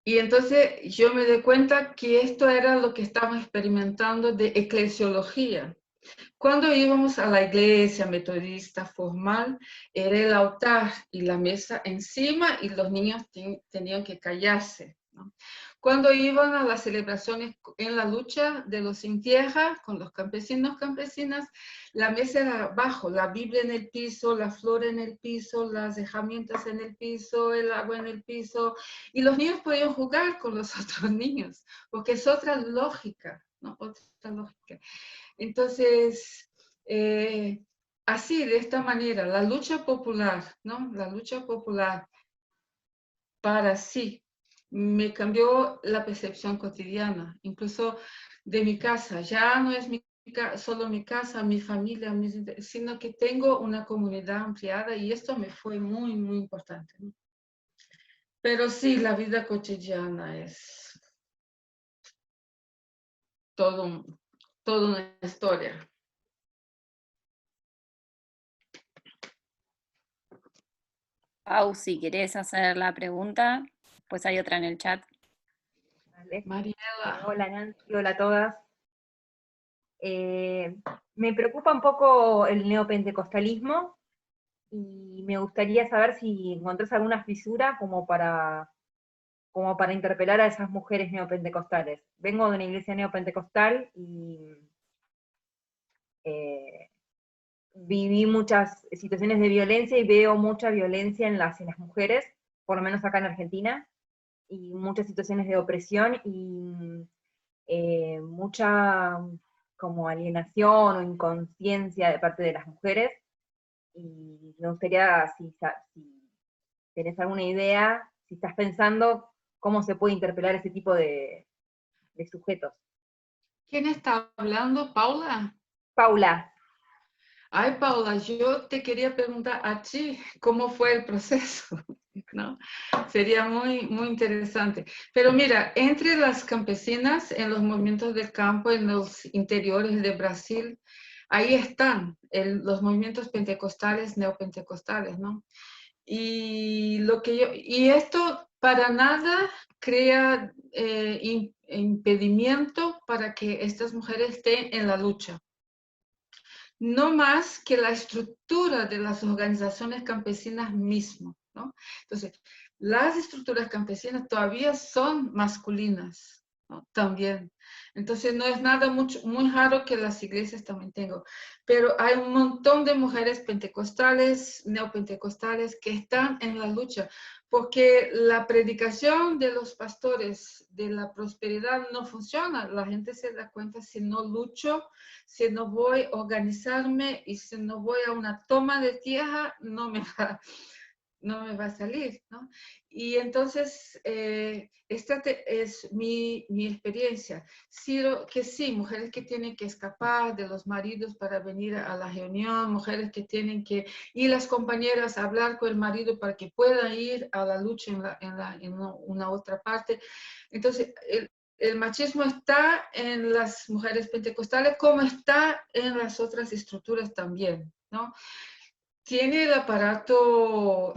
Y entonces yo me di cuenta que esto era lo que estaban experimentando de eclesiología. Cuando íbamos a la iglesia metodista formal, era el altar y la mesa encima y los niños tenían que callarse, ¿no? Cuando iban a las celebraciones en la lucha de los sin tierra, con los campesinos, campesinas, la mesa era abajo, la Biblia en el piso, la flor en el piso, las herramientas en el piso, el agua en el piso, y los niños podían jugar con los otros niños, porque es otra lógica, ¿no? Otra lógica. Entonces, así, de esta manera, la lucha popular, ¿no? La lucha popular para sí me cambió la percepción cotidiana, incluso de mi casa. Ya no es solo mi casa, mi familia, sino que tengo una comunidad ampliada y esto me fue muy, muy importante, ¿no? Pero sí, la vida cotidiana es toda una historia. Pau, si querés hacer la pregunta, pues hay otra en el chat. Vale. Mariela. Hola Nancy, hola a todas. Me preocupa un poco el neopentecostalismo y me gustaría saber si encontrás alguna fisura como para interpelar a esas mujeres neopentecostales. Vengo de una iglesia neopentecostal y viví muchas situaciones de violencia y veo mucha violencia en las mujeres, por lo menos acá en Argentina, y muchas situaciones de opresión y mucha como alienación o inconsciencia de parte de las mujeres. Y me gustaría, si tenés alguna idea, si estás pensando cómo se puede interpelar ese tipo de sujetos. ¿Quién está hablando? ¿Paula? Paula. Ay, Paula, yo te quería preguntar a ti cómo fue el proceso, ¿no? Sería muy, muy interesante. Pero mira, entre las campesinas en los movimientos del campo, en los interiores de Brasil, ahí están los movimientos pentecostales, neopentecostales, ¿no? Y esto para nada crea impedimento para que estas mujeres estén en la lucha. No más que la estructura de las organizaciones campesinas mismo, ¿no? Entonces, las estructuras campesinas todavía son masculinas, ¿no? También. Entonces, no es nada muy raro que las iglesias también tengan. Pero hay un montón de mujeres pentecostales, neopentecostales, que están en la lucha, porque la predicación de los pastores de la prosperidad no funciona. La gente se da cuenta si no lucho, si no voy a organizarme y si no voy a una toma de tierra, no me va a salir, ¿no? Y entonces, esta es mi experiencia. Que sí, mujeres que tienen que escapar de los maridos para venir a la reunión, mujeres que tienen que ir las compañeras a hablar con el marido para que puedan ir a la lucha en una otra parte. Entonces, el machismo está en las mujeres pentecostales como está en las otras estructuras también, ¿no? Tiene el aparato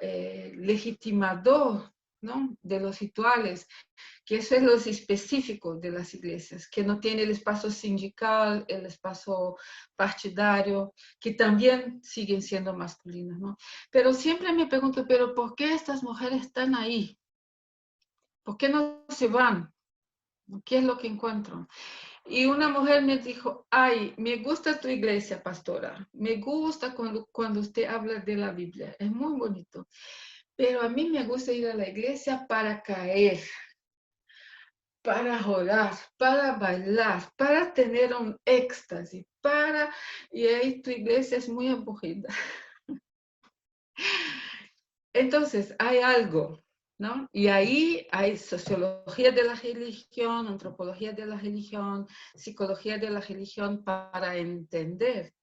legitimador, ¿no? De los rituales, que eso es lo específico de las iglesias, que no tiene el espacio sindical, el espacio partidario, que también siguen siendo masculinos, ¿no? Pero siempre me pregunto, ¿pero por qué estas mujeres están ahí? ¿Por qué no se van? ¿Qué es lo que encuentro? Y una mujer me dijo, ay, me gusta tu iglesia, pastora. Me gusta cuando usted habla de la Biblia. Es muy bonito. Pero a mí me gusta ir a la iglesia para caer, para orar, para bailar, para tener un éxtasis, Y ahí tu iglesia es muy aburrida. Entonces, hay algo, ¿no? Y ahí hay sociología de la religión, antropología de la religión, psicología de la religión para entender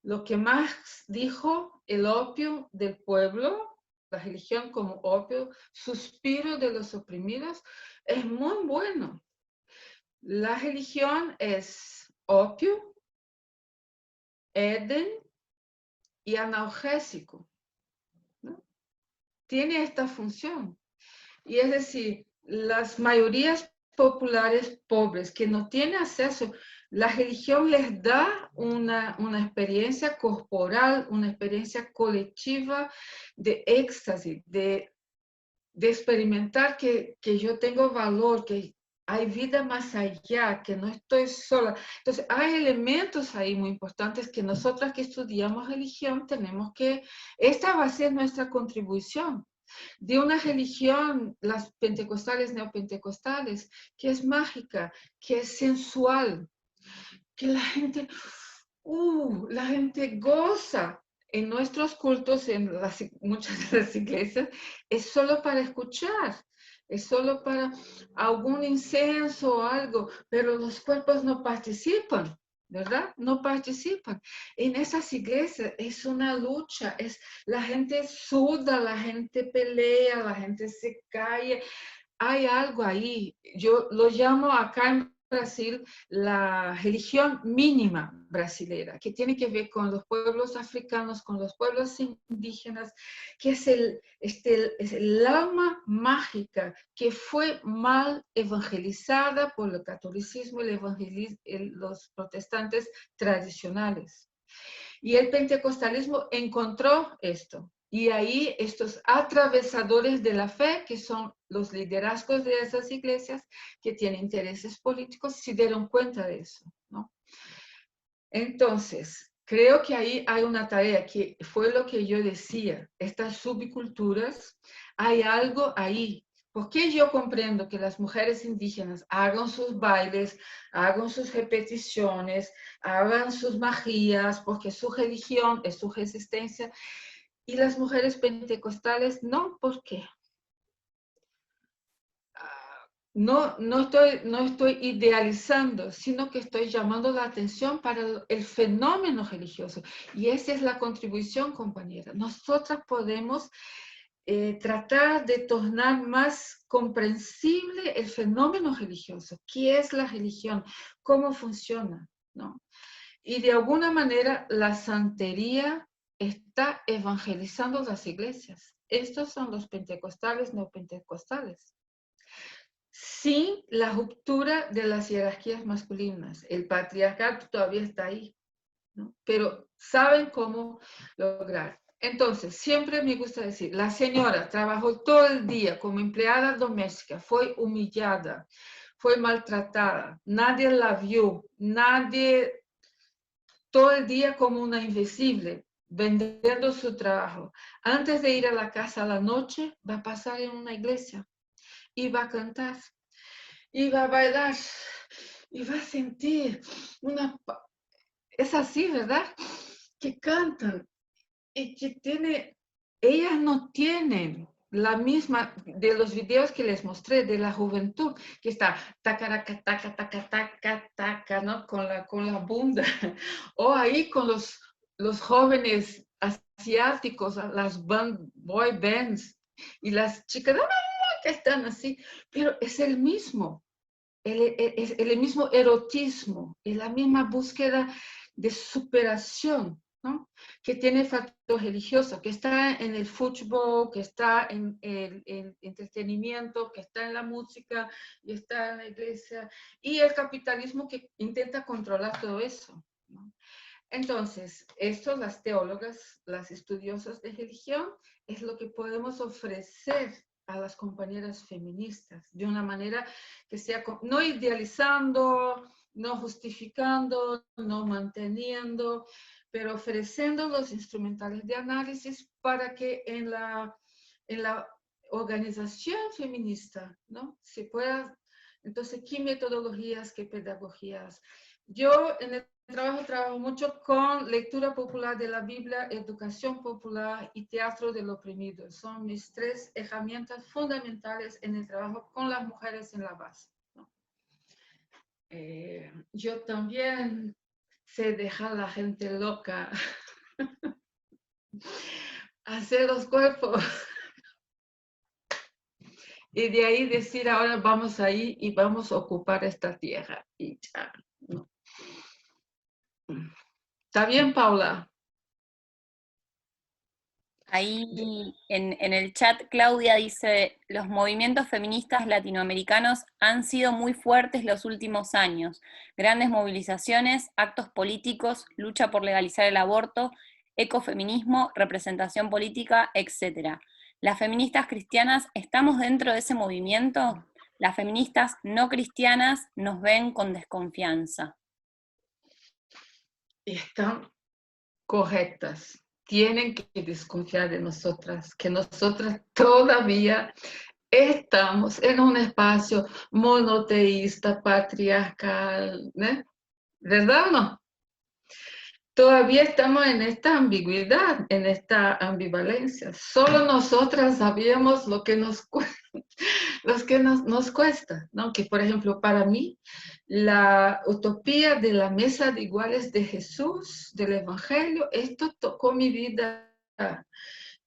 lo que Marx dijo, el opio del pueblo, la religión como opio, suspiro de los oprimidos, es muy bueno. La religión es opio, Edén y analgésico, ¿no? Tiene esta función. Y es decir, las mayorías populares pobres que no tienen acceso, la religión les da una experiencia corporal, una experiencia colectiva de éxtasis, de experimentar que yo tengo valor, que hay vida más allá, que no estoy sola. Entonces, hay elementos ahí muy importantes que nosotras que estudiamos religión tenemos que, esta va a ser nuestra contribución de una religión, las pentecostales, neopentecostales, que es mágica, que es sensual, que la gente goza. En nuestros cultos, en muchas de las iglesias, es solo para escuchar, es solo para algún incienso o algo, pero los cuerpos no participan, ¿verdad? No participan. En esas iglesias es una lucha, la gente suda, la gente pelea, la gente se cae. Hay algo ahí, yo lo llamo acá en Brasil la religión mínima brasilera, que tiene que ver con los pueblos africanos, con los pueblos indígenas, que es el alma mágica que fue mal evangelizada por el catolicismo y los protestantes tradicionales. Y el pentecostalismo encontró esto. Y ahí estos atravesadores de la fe, que son los liderazgos de esas iglesias, que tienen intereses políticos, se dieron cuenta de eso, ¿no? Entonces, creo que ahí hay una tarea, que fue lo que yo decía, estas subculturas, hay algo ahí. ¿Por qué yo comprendo que las mujeres indígenas hagan sus bailes, hagan sus repeticiones, hagan sus magías, porque su religión es su resistencia, y las mujeres pentecostales no? ¿Por qué? No estoy idealizando, sino que estoy llamando la atención para el fenómeno religioso. Y esa es la contribución, compañera. Nosotras podemos tratar de tornar más comprensible el fenómeno religioso. ¿Qué es la religión? ¿Cómo funciona? ¿No? Y de alguna manera la santería está evangelizando las iglesias. Estos son los pentecostales, neopentecostales. Sin la ruptura de las jerarquías masculinas. El patriarcado todavía está ahí, ¿no? Pero saben cómo lograr. Entonces, siempre me gusta decir, la señora trabajó todo el día como empleada doméstica, fue humillada, fue maltratada, nadie la vio, nadie, todo el día como una invisible, vendiendo su trabajo. Antes de ir a la casa a la noche, va a pasar en una iglesia y va a cantar, y va a bailar, y va a sentir una... Es así, ¿verdad? Que cantan y que ellas no tienen la misma de los videos que les mostré de la juventud, que está tacaraca, taca, taca, taca, taca, ¿no? Con la bunda, o ahí con los jóvenes asiáticos, las boy bands, y las chicas que están así, pero es el mismo erotismo, es la misma búsqueda de superación, ¿no? Que tiene factor religioso, que está en el fútbol, que está en el entretenimiento, que está en la música, y está en la iglesia, y el capitalismo que intenta controlar todo eso, ¿no? Entonces, esto, las teólogas, las estudiosas de religión, es lo que podemos ofrecer a las compañeras feministas, de una manera que sea, no idealizando, no justificando, no manteniendo, pero ofreciendo los instrumentales de análisis para que en la organización feminista, ¿no? Se pueda, entonces, ¿qué metodologías, qué pedagogías? Yo en el trabajo mucho con lectura popular de la Biblia, educación popular y teatro del oprimido. Son mis tres herramientas fundamentales en el trabajo con las mujeres en la base, ¿no? Yo también sé dejar a la gente loca, hacer los cuerpos. Y de ahí decir, ahora vamos ahí y vamos a ocupar esta tierra. Y ya, ¿no? ¿Está bien, Paula? Ahí en el chat Claudia dice, los movimientos feministas latinoamericanos han sido muy fuertes los últimos años. Grandes movilizaciones, actos políticos, lucha por legalizar el aborto, ecofeminismo, representación política, etc. ¿Las feministas cristianas estamos dentro de ese movimiento? Las feministas no cristianas nos ven con desconfianza. Están correctas. Tienen que desconfiar de nosotras, que nosotras todavía estamos en un espacio monoteísta, patriarcal, ¿no? ¿Verdad o no? Todavía estamos en esta ambigüedad, en esta ambivalencia. Solo nosotras sabíamos lo que nos cuesta, ¿no? Que, por ejemplo, para mí, la utopía de la mesa de iguales de Jesús, del Evangelio, esto tocó mi vida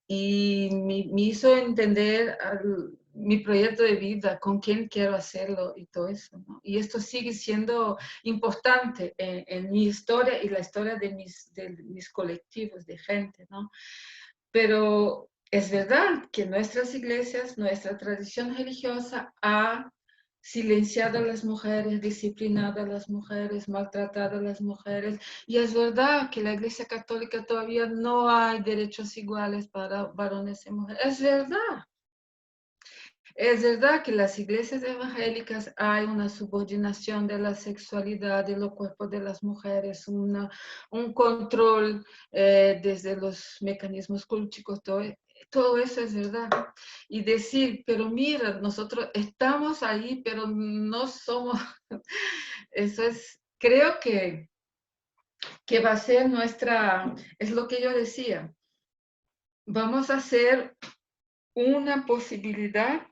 y me hizo entender mi proyecto de vida, con quién quiero hacerlo y todo eso, ¿no? Y esto sigue siendo importante en mi historia y la historia de mis colectivos de gente, ¿no? Pero es verdad que nuestras iglesias, nuestra tradición religiosa ha silenciado a las mujeres, disciplinado a las mujeres, maltratado a las mujeres. Y es verdad que la Iglesia Católica todavía no hay derechos iguales para varones y mujeres. Es verdad. Es verdad que en las iglesias evangélicas hay una subordinación de la sexualidad de los cuerpos de las mujeres, un control desde los mecanismos culticos, todo eso es verdad. Y decir, pero mira, nosotros estamos ahí, pero no somos, eso es, creo que va a ser nuestra, es lo que yo decía, vamos a hacer una posibilidad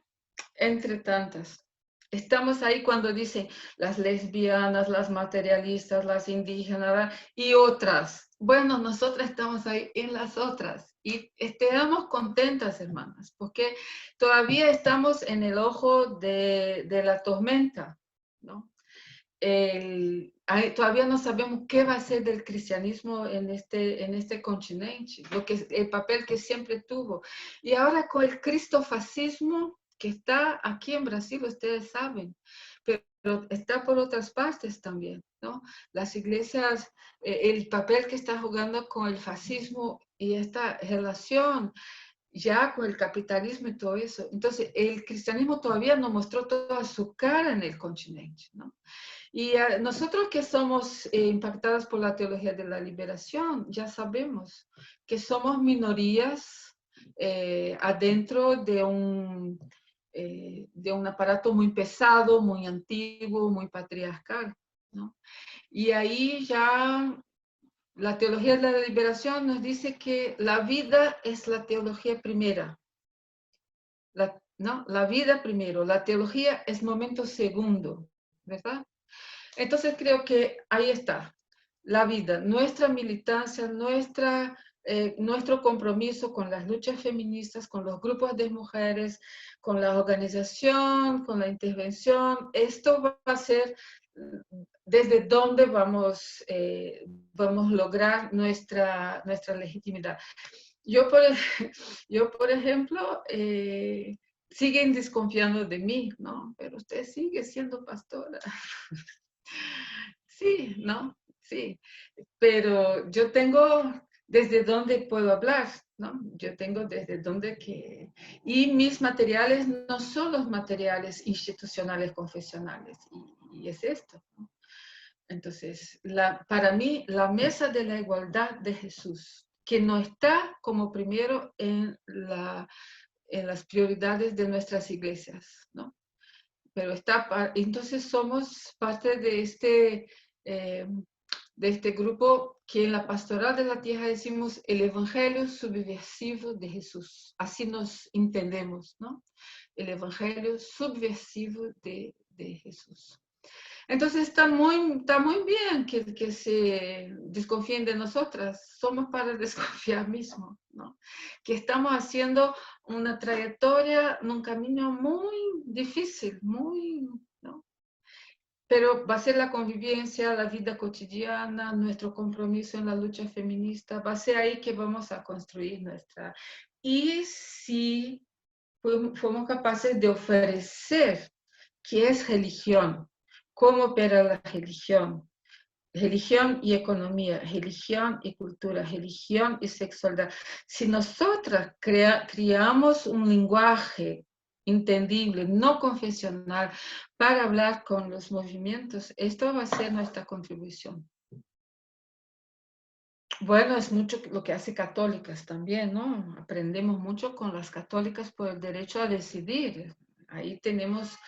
entre tantas. Estamos ahí cuando dicen las lesbianas, las materialistas, las indígenas y otras. Bueno, nosotras estamos ahí en las otras y estamos contentas, hermanas, porque todavía estamos en el ojo de la tormenta, ¿no? Todavía no sabemos qué va a ser del cristianismo en este continente, el papel que siempre tuvo. Y ahora con el cristofascismo que está aquí en Brasil, ustedes saben, pero está por otras partes también, ¿no? Las iglesias, el papel que está jugando con el fascismo y esta relación ya con el capitalismo y todo eso. Entonces, el cristianismo todavía no mostró toda su cara en el continente, ¿no? Y nosotros que somos impactadas por la teología de la liberación, ya sabemos que somos minorías adentro de un aparato muy pesado, muy antiguo, muy patriarcal, ¿no? Y ahí ya la teología de la liberación nos dice que la vida es la teología primera, ¿no? La vida primero, la teología es momento segundo, ¿verdad? Entonces creo que ahí está, la vida, nuestra militancia, nuestro compromiso con las luchas feministas, con los grupos de mujeres, con la organización, con la intervención. Esto va a ser desde donde vamos a lograr nuestra legitimidad. Yo, por ejemplo, siguen desconfiando de mí, ¿no? Pero usted sigue siendo pastora. Sí, ¿no? Sí, pero yo tengo desde dónde puedo hablar, ¿no? Yo tengo desde dónde que... Y mis materiales no son los materiales institucionales confesionales, y es esto, ¿no? Entonces, para mí, la mesa de la igualdad de Jesús, que no está como primero en las prioridades de nuestras iglesias, ¿no? Pero entonces somos parte de este grupo que en la pastoral de la tierra decimos el evangelio subversivo de Jesús. Así nos entendemos, ¿no? El evangelio subversivo de Jesús. Entonces está muy bien que se desconfíen de nosotras. Somos para desconfiar mismo, ¿no? Que estamos haciendo una trayectoria en un camino muy difícil, ¿no? Pero va a ser la convivencia, la vida cotidiana, nuestro compromiso en la lucha feminista, va a ser ahí que vamos a construir nuestra... Y si fuimos capaces de ofrecer qué es religión, cómo opera la religión, religión y economía, religión y cultura, religión y sexualidad. Si nosotras creamos un lenguaje entendible, no confesional, para hablar con los movimientos, esto va a ser nuestra contribución. Bueno, es mucho lo que hace católicas también, ¿no? Aprendemos mucho con las católicas por el derecho a decidir. Ahí tenemos,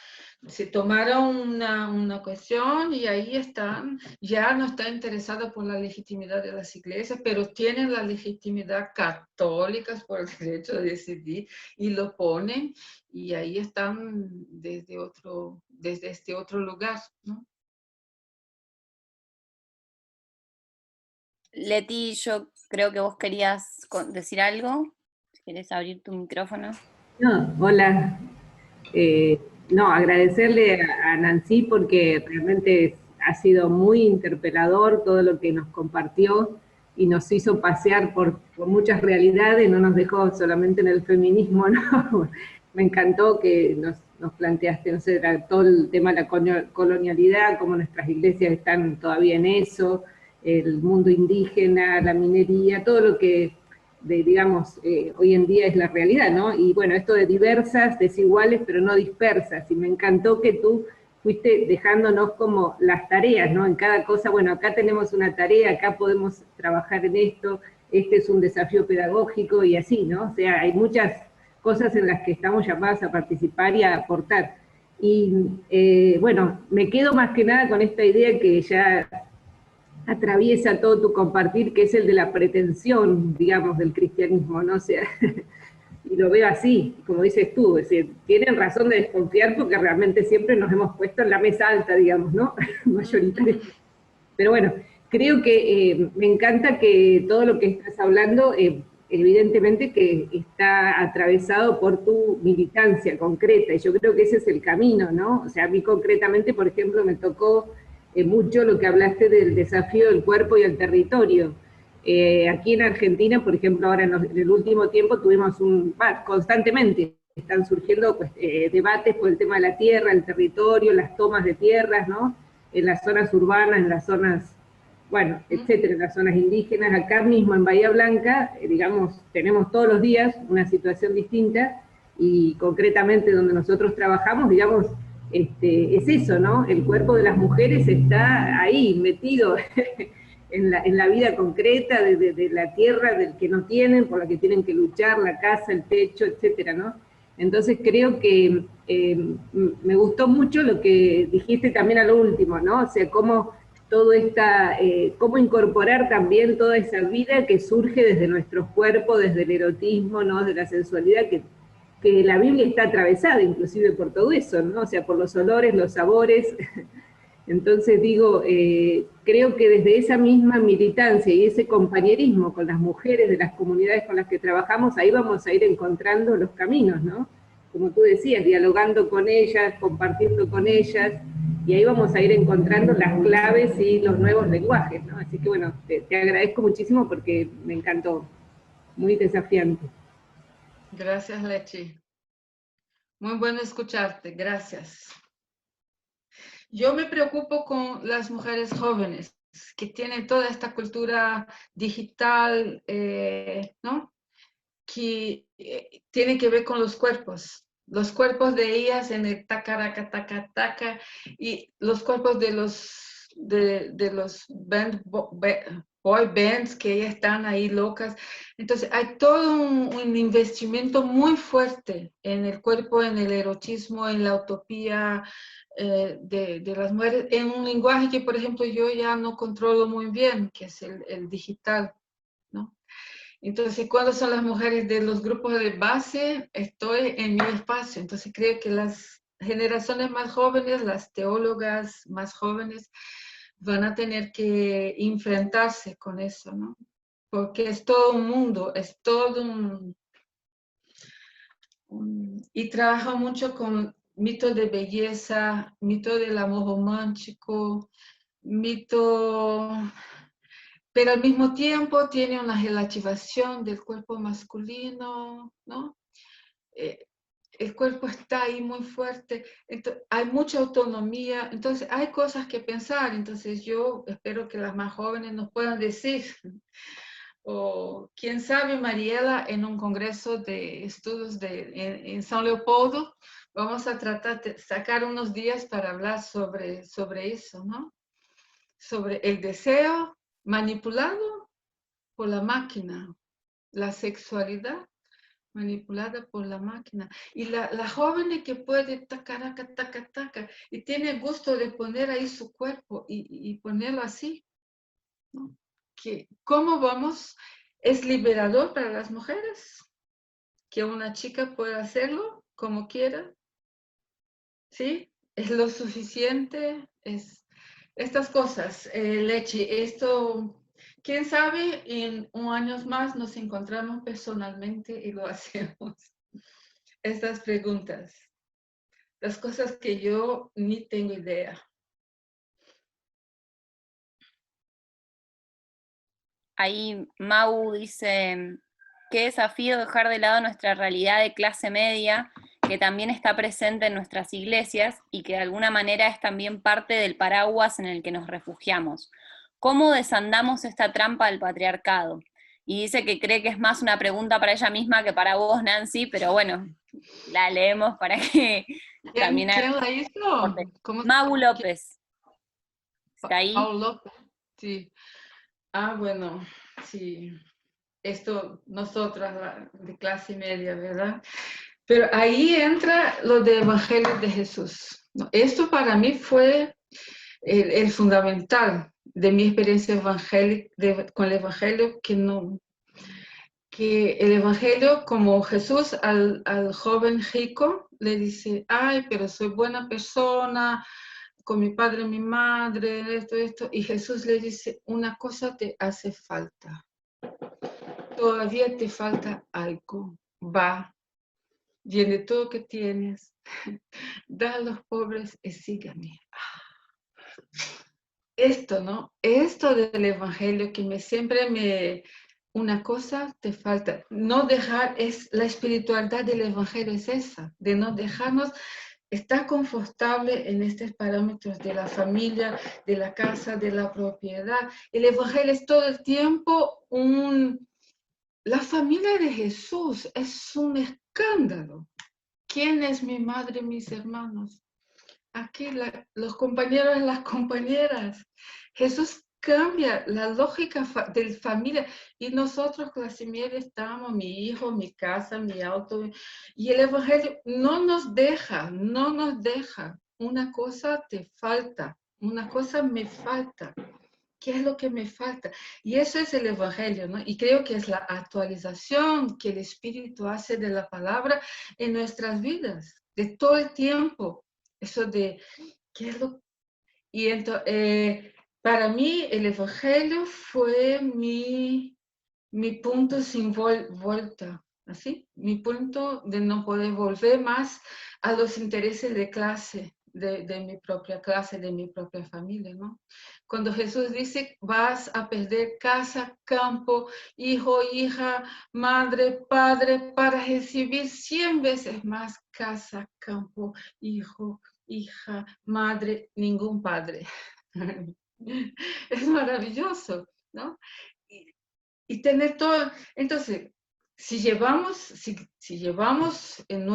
se tomaron una cuestión y ahí están, ya no están interesados por la legitimidad de las iglesias, pero tienen la legitimidad católicas por el derecho a decidir y lo ponen y ahí están desde este otro lugar, ¿no? Leti, yo creo que vos querías decir algo. ¿Querés abrir tu micrófono? No, hola. No, agradecerle a Nancy porque realmente ha sido muy interpelador todo lo que nos compartió y nos hizo pasear por muchas realidades, no nos dejó solamente en el feminismo, ¿no? Me encantó que nos nos planteaste, no sé, todo el tema de la colonialidad, cómo nuestras iglesias están todavía en eso, el mundo indígena, la minería, todo lo que, digamos, hoy en día es la realidad, ¿no? Y bueno, esto de diversas, desiguales, pero no dispersas, y me encantó que tú fuiste dejándonos como las tareas, ¿no? En cada cosa, bueno, acá tenemos una tarea, acá podemos trabajar en esto, este es un desafío pedagógico y así, ¿no? O sea, hay muchas cosas en las que estamos llamadas a participar y a aportar. Y bueno, me quedo más que nada con esta idea que ya atraviesa todo tu compartir, que es el de la pretensión, digamos, del cristianismo, ¿no? O sea, y lo veo así, como dices tú, es decir, tienen razón de desconfiar porque realmente siempre nos hemos puesto en la mesa alta, digamos, ¿no? Mayoritariamente. Pero bueno, creo que me encanta que todo lo que estás hablando, evidentemente que está atravesado por tu militancia concreta, y yo creo que ese es el camino, ¿no? O sea, a mí concretamente, por ejemplo, me tocó mucho lo que hablaste del desafío del cuerpo y el territorio. Aquí en Argentina, por ejemplo, ahora en el último tiempo tuvimos constantemente están surgiendo pues, debates por el tema de la tierra, el territorio, las tomas de tierras, ¿no? En las zonas urbanas, en las zonas, bueno, etcétera, en las zonas indígenas. Acá mismo en Bahía Blanca, digamos, tenemos todos los días una situación distinta, y concretamente donde nosotros trabajamos, digamos, es eso, ¿no? El cuerpo de las mujeres está ahí, metido en la vida concreta de la tierra del que no tienen, por la que tienen que luchar, la casa, el techo, etcétera, ¿no? Entonces creo que me gustó mucho lo que dijiste también a lo último, ¿no? O sea, cómo todo cómo incorporar también toda esa vida que surge desde nuestros cuerpos, desde el erotismo, ¿no? De la sensualidad, que la Biblia está atravesada inclusive por todo eso, ¿no? O sea, por los olores, los sabores. Entonces digo, creo que desde esa misma militancia y ese compañerismo con las mujeres de las comunidades con las que trabajamos, ahí vamos a ir encontrando los caminos, ¿no? Como tú decías, dialogando con ellas, compartiendo con ellas, y ahí vamos a ir encontrando las claves y los nuevos lenguajes, ¿no? Así que bueno, te agradezco muchísimo porque me encantó, muy desafiante. Gracias, Lechi. Muy bueno escucharte, gracias. Yo me preocupo con las mujeres jóvenes que tienen toda esta cultura digital, ¿no? Que tiene que ver con los cuerpos de ellas en el tacaraca, taca, taca, y los cuerpos de los boy bands que ellas están ahí locas. Entonces hay todo un investimiento muy fuerte en el cuerpo, en el erotismo, en la utopía de las mujeres, en un lenguaje que, por ejemplo, yo ya no controlo muy bien, que es el digital, ¿no? Entonces, cuando son las mujeres de los grupos de base, estoy en mi espacio. Entonces, creo que las generaciones más jóvenes, las teólogas más jóvenes, van a tener que enfrentarse con eso, ¿no? Porque es todo un mundo, es todo y trabaja mucho con mitos de belleza, mito del amor romántico, mito, pero al mismo tiempo tiene una relativación del cuerpo masculino, ¿no? El cuerpo está ahí muy fuerte, entonces, hay mucha autonomía, entonces hay cosas que pensar, entonces yo espero que las más jóvenes nos puedan decir, o quién sabe, Mariela, en un congreso de estudios en San Leopoldo, vamos a tratar de sacar unos días para hablar sobre eso, ¿no? Sobre el deseo manipulado por la máquina, la sexualidad manipulada por la máquina. Y la joven que puede tacaraca, taca, taca, y tiene gusto de poner ahí su cuerpo y ponerlo así, ¿no? ¿Cómo vamos? ¿Es liberador para las mujeres que una chica pueda hacerlo como quiera? ¿Sí? ¿Es lo suficiente? Estas cosas, Lechi, esto, quién sabe, en un año más nos encontramos personalmente y lo hacemos. Estas preguntas, las cosas que yo ni tengo idea. Ahí Mau dice, qué desafío dejar de lado nuestra realidad de clase media, que que también está presente en nuestras iglesias y que de alguna manera es también parte del paraguas en el que nos refugiamos. ¿Cómo desandamos esta trampa del patriarcado? Y dice que cree que es más una pregunta para ella misma que para vos, Nancy, pero bueno, la leemos para que también... ¿Quién la hizo? Magu López. ¿Está ahí? Magu López, sí. Ah, bueno, sí. Esto, nosotras de clase media, ¿verdad? Pero ahí entra lo de Evangelio de Jesús. Esto para mí fue el fundamental de mi experiencia evangélica con el Evangelio, que el Evangelio, como Jesús al joven rico le dice, ay, pero soy buena persona, con mi padre y mi madre, esto, y Jesús le dice, una cosa te hace falta, todavía te falta algo, va, vende todo lo que tienes, da a los pobres y sígueme. Esto, ¿no? Esto del Evangelio que una cosa te falta, no dejar, la espiritualidad del Evangelio es esa, de no dejarnos estar confortable en estos parámetros de la familia, de la casa, de la propiedad. El Evangelio es todo el tiempo la familia de Jesús es un escándalo. ¿Quién es mi madre, mis hermanos? Aquí los compañeros y las compañeras. Jesús cambia la lógica de familia y nosotros clase media estamos, mi hijo, mi casa, mi auto, y el Evangelio no nos deja. Una cosa te falta, una cosa me falta. ¿Qué es lo que me falta? Y eso es el Evangelio, ¿no? Y creo que es la actualización que el Espíritu hace de la palabra en nuestras vidas, de todo el tiempo. Eso de, ¿qué es lo? Y entonces, para mí el Evangelio fue mi punto sin vuelta, ¿así? Mi punto de no poder volver más a los intereses de clase, de mi propia clase, de mi propia familia, ¿no? Cuando Jesús dice, vas a perder casa, campo, hijo, hija, madre, padre, para recibir 100 veces más casa, campo, hijo, hija, madre, ningún padre. Es maravilloso, ¿no? Y tener todo. Entonces, si llevamos en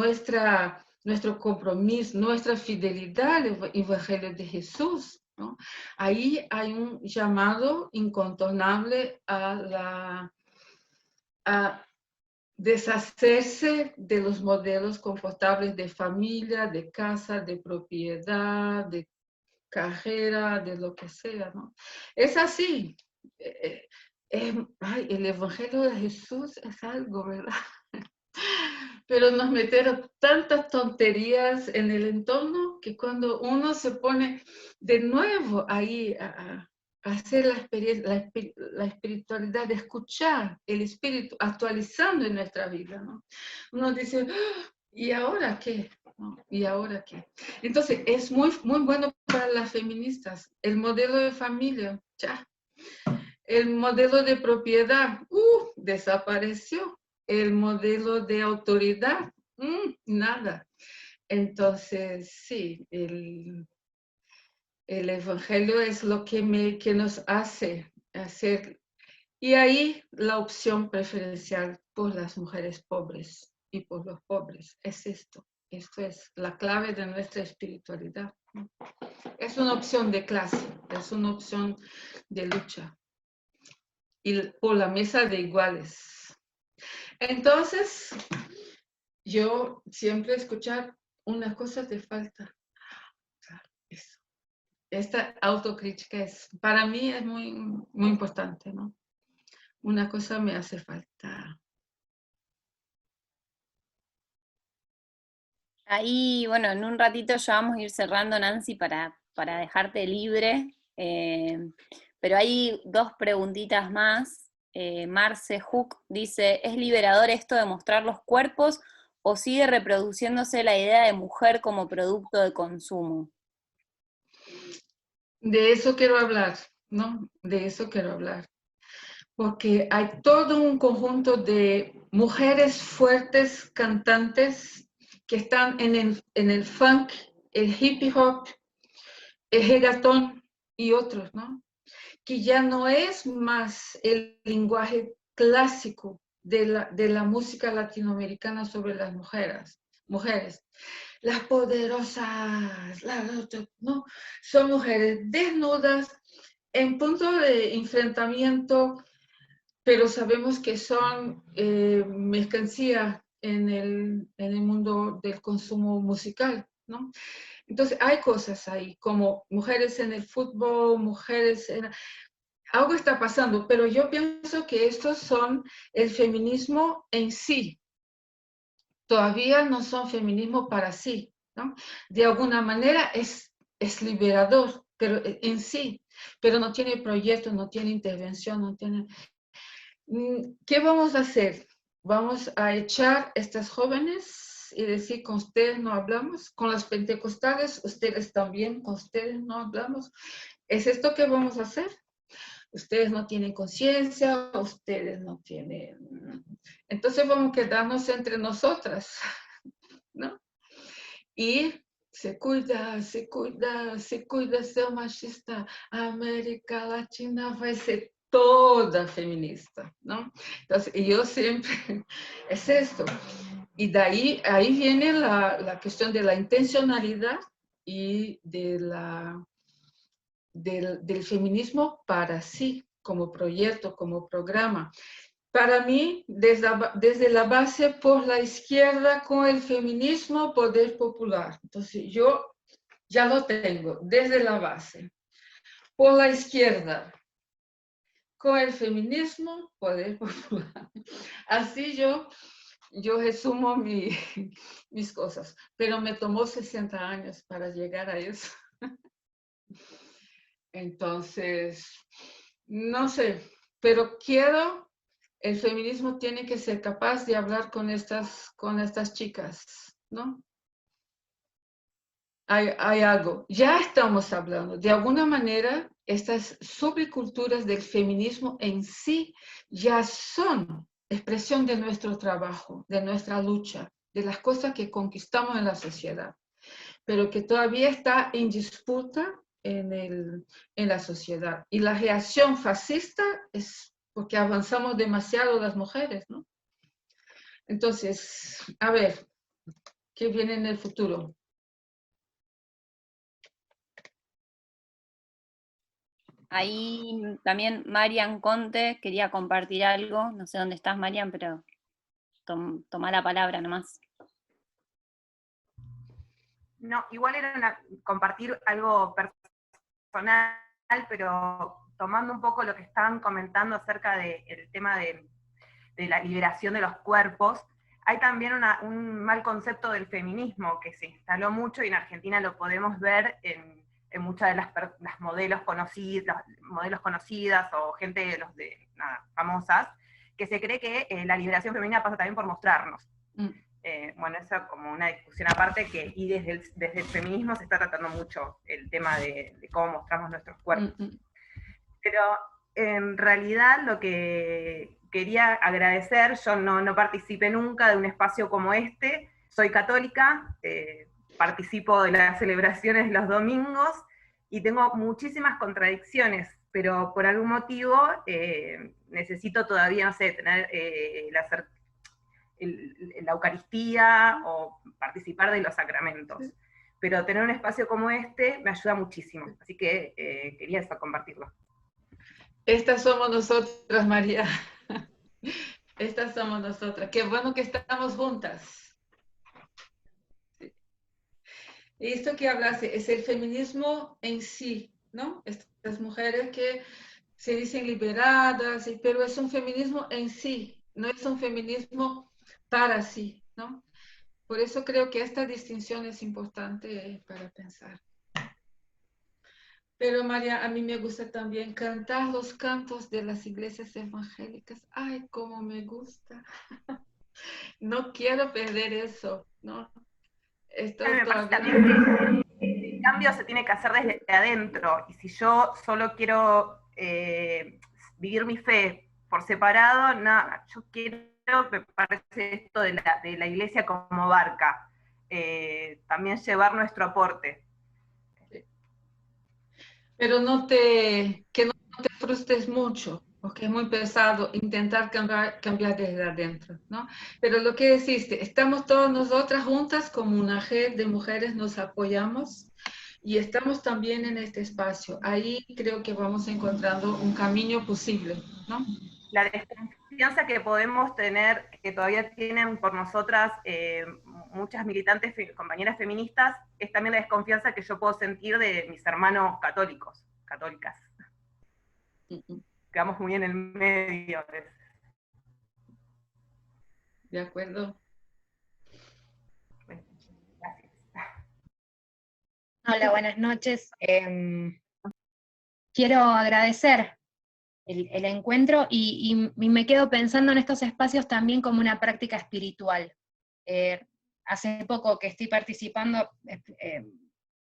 nuestro compromiso, nuestra fidelidad al Evangelio de Jesús, ¿no? Ahí hay un llamado incontornable a deshacerse de los modelos confortables de familia, de casa, de propiedad, de carrera, de lo que sea, ¿no? Es así. El Evangelio de Jesús es algo, ¿verdad? Pero nos metieron tantas tonterías en el entorno que cuando uno se pone de nuevo ahí a hacer la experiencia, la espiritualidad, de escuchar el Espíritu actualizando en nuestra vida, ¿no? Uno dice, ¿y ahora qué? ¿No? ¿Y ahora qué? Entonces, es muy, muy bueno para las feministas. El modelo de familia, ya. El modelo de propiedad, desapareció. El modelo de autoridad, nada. Entonces, sí, el Evangelio es lo que nos hace hacer. Y ahí la opción preferencial por las mujeres pobres y por los pobres es esto. Esto es la clave de nuestra espiritualidad. Es una opción de clase, es una opción de lucha. Y por la mesa de iguales. Entonces, yo siempre escuchar una cosa te falta. Eso. Esta autocrítica para mí es muy, muy importante, ¿no? Una cosa me hace falta. Ahí, bueno, en un ratito ya vamos a ir cerrando, Nancy, para dejarte libre. Pero hay dos preguntitas más. Marce Hook dice, ¿es liberador esto de mostrar los cuerpos o sigue reproduciéndose la idea de mujer como producto de consumo? De eso quiero hablar, ¿no? De eso quiero hablar. Porque hay todo un conjunto de mujeres fuertes, cantantes, que están en el funk, el hippie hop, el reggaetón y otros, ¿no? Que ya no es más el lenguaje clásico de la música latinoamericana sobre las mujeres. Las poderosas, ¿no? Son mujeres desnudas en punto de enfrentamiento, pero sabemos que son mercancía en el mundo del consumo musical, ¿no? Entonces hay cosas ahí, como mujeres en el fútbol, mujeres en... Algo está pasando, pero yo pienso que estos son el feminismo en sí. Todavía no son feminismo para sí, ¿no? De alguna manera es liberador, pero en sí, pero no tiene proyecto, no tiene intervención, no tiene... ¿Qué vamos a hacer? Vamos a echar estas jóvenes y decir, con ustedes no hablamos, con las pentecostales, ustedes también, con ustedes no hablamos. ¿Es esto que vamos a hacer? Ustedes no tienen conciencia, ustedes no tienen... Entonces vamos a quedarnos entre nosotras, ¿no? Y se cuida, ser machista. América Latina va a ser toda feminista, ¿no? Entonces, yo siempre, es esto. Y de ahí viene la cuestión de la intencionalidad y del feminismo para sí, como proyecto, como programa. Para mí, desde la base por la izquierda con el feminismo, poder popular. Entonces, yo ya lo tengo desde la base. Por la izquierda, con el feminismo, poder popular. Así yo resumo mis cosas, pero me tomó 60 años para llegar a eso. Entonces, no sé, pero el feminismo tiene que ser capaz de hablar con estas chicas, ¿no? Hay algo, ya estamos hablando, de alguna manera, estas subculturas del feminismo en sí ya son expresión de nuestro trabajo, de nuestra lucha, de las cosas que conquistamos en la sociedad, pero que todavía está en disputa en la sociedad. Y la reacción fascista es porque avanzamos demasiado las mujeres, ¿no? Entonces, a ver, ¿qué viene en el futuro? Ahí también Marian Conte quería compartir algo, no sé dónde estás, Marian, pero toma la palabra nomás. No, igual era compartir algo personal, pero tomando un poco lo que estaban comentando acerca del tema de la liberación de los cuerpos, hay también un mal concepto del feminismo que se instaló mucho y en Argentina lo podemos ver en muchas de las modelos conocidas o gente famosas, que se cree que la liberación femenina pasa también por mostrarnos. Bueno, eso como una discusión aparte, y desde el feminismo se está tratando mucho el tema de cómo mostramos nuestros cuerpos. Pero en realidad lo que quería agradecer, yo no participé nunca de un espacio como este, soy católica, participo de las celebraciones los domingos, y tengo muchísimas contradicciones, pero por algún motivo necesito todavía, no sé, tener la Eucaristía o participar de los sacramentos. Pero tener un espacio como este me ayuda muchísimo, así que quería eso, compartirlo. Estas somos nosotras, María. Estas somos nosotras. Qué bueno que estamos juntas. Sí. Y esto que hablaste es el feminismo en sí, ¿no? Estas mujeres que se dicen liberadas, pero es un feminismo en sí, no es un feminismo para sí, ¿no? Por eso creo que esta distinción es importante para pensar. Pero María, a mí me gusta también cantar los cantos de las iglesias evangélicas. Ay, cómo me gusta. No quiero perder eso, ¿no? Esto también el cambio se tiene que hacer desde adentro, y si yo solo quiero vivir mi fe por separado, no, yo quiero, me parece esto de la iglesia como barca. también llevar nuestro aporte. Pero que no te frustres mucho, porque es muy pesado intentar cambiar desde adentro, ¿no? Pero lo que deciste, estamos todas nosotras juntas como una red de mujeres, nos apoyamos y estamos también en este espacio. Ahí creo que vamos encontrando un camino posible, ¿no? La desconfianza que podemos tener, que todavía tienen por nosotras muchas militantes, compañeras feministas, es también la desconfianza que yo puedo sentir de mis hermanos católicas. Quedamos muy en el medio. De acuerdo. Gracias. Hola, buenas noches. Quiero agradecer el encuentro y me quedo pensando en estos espacios también como una práctica espiritual. Hace poco que estoy participando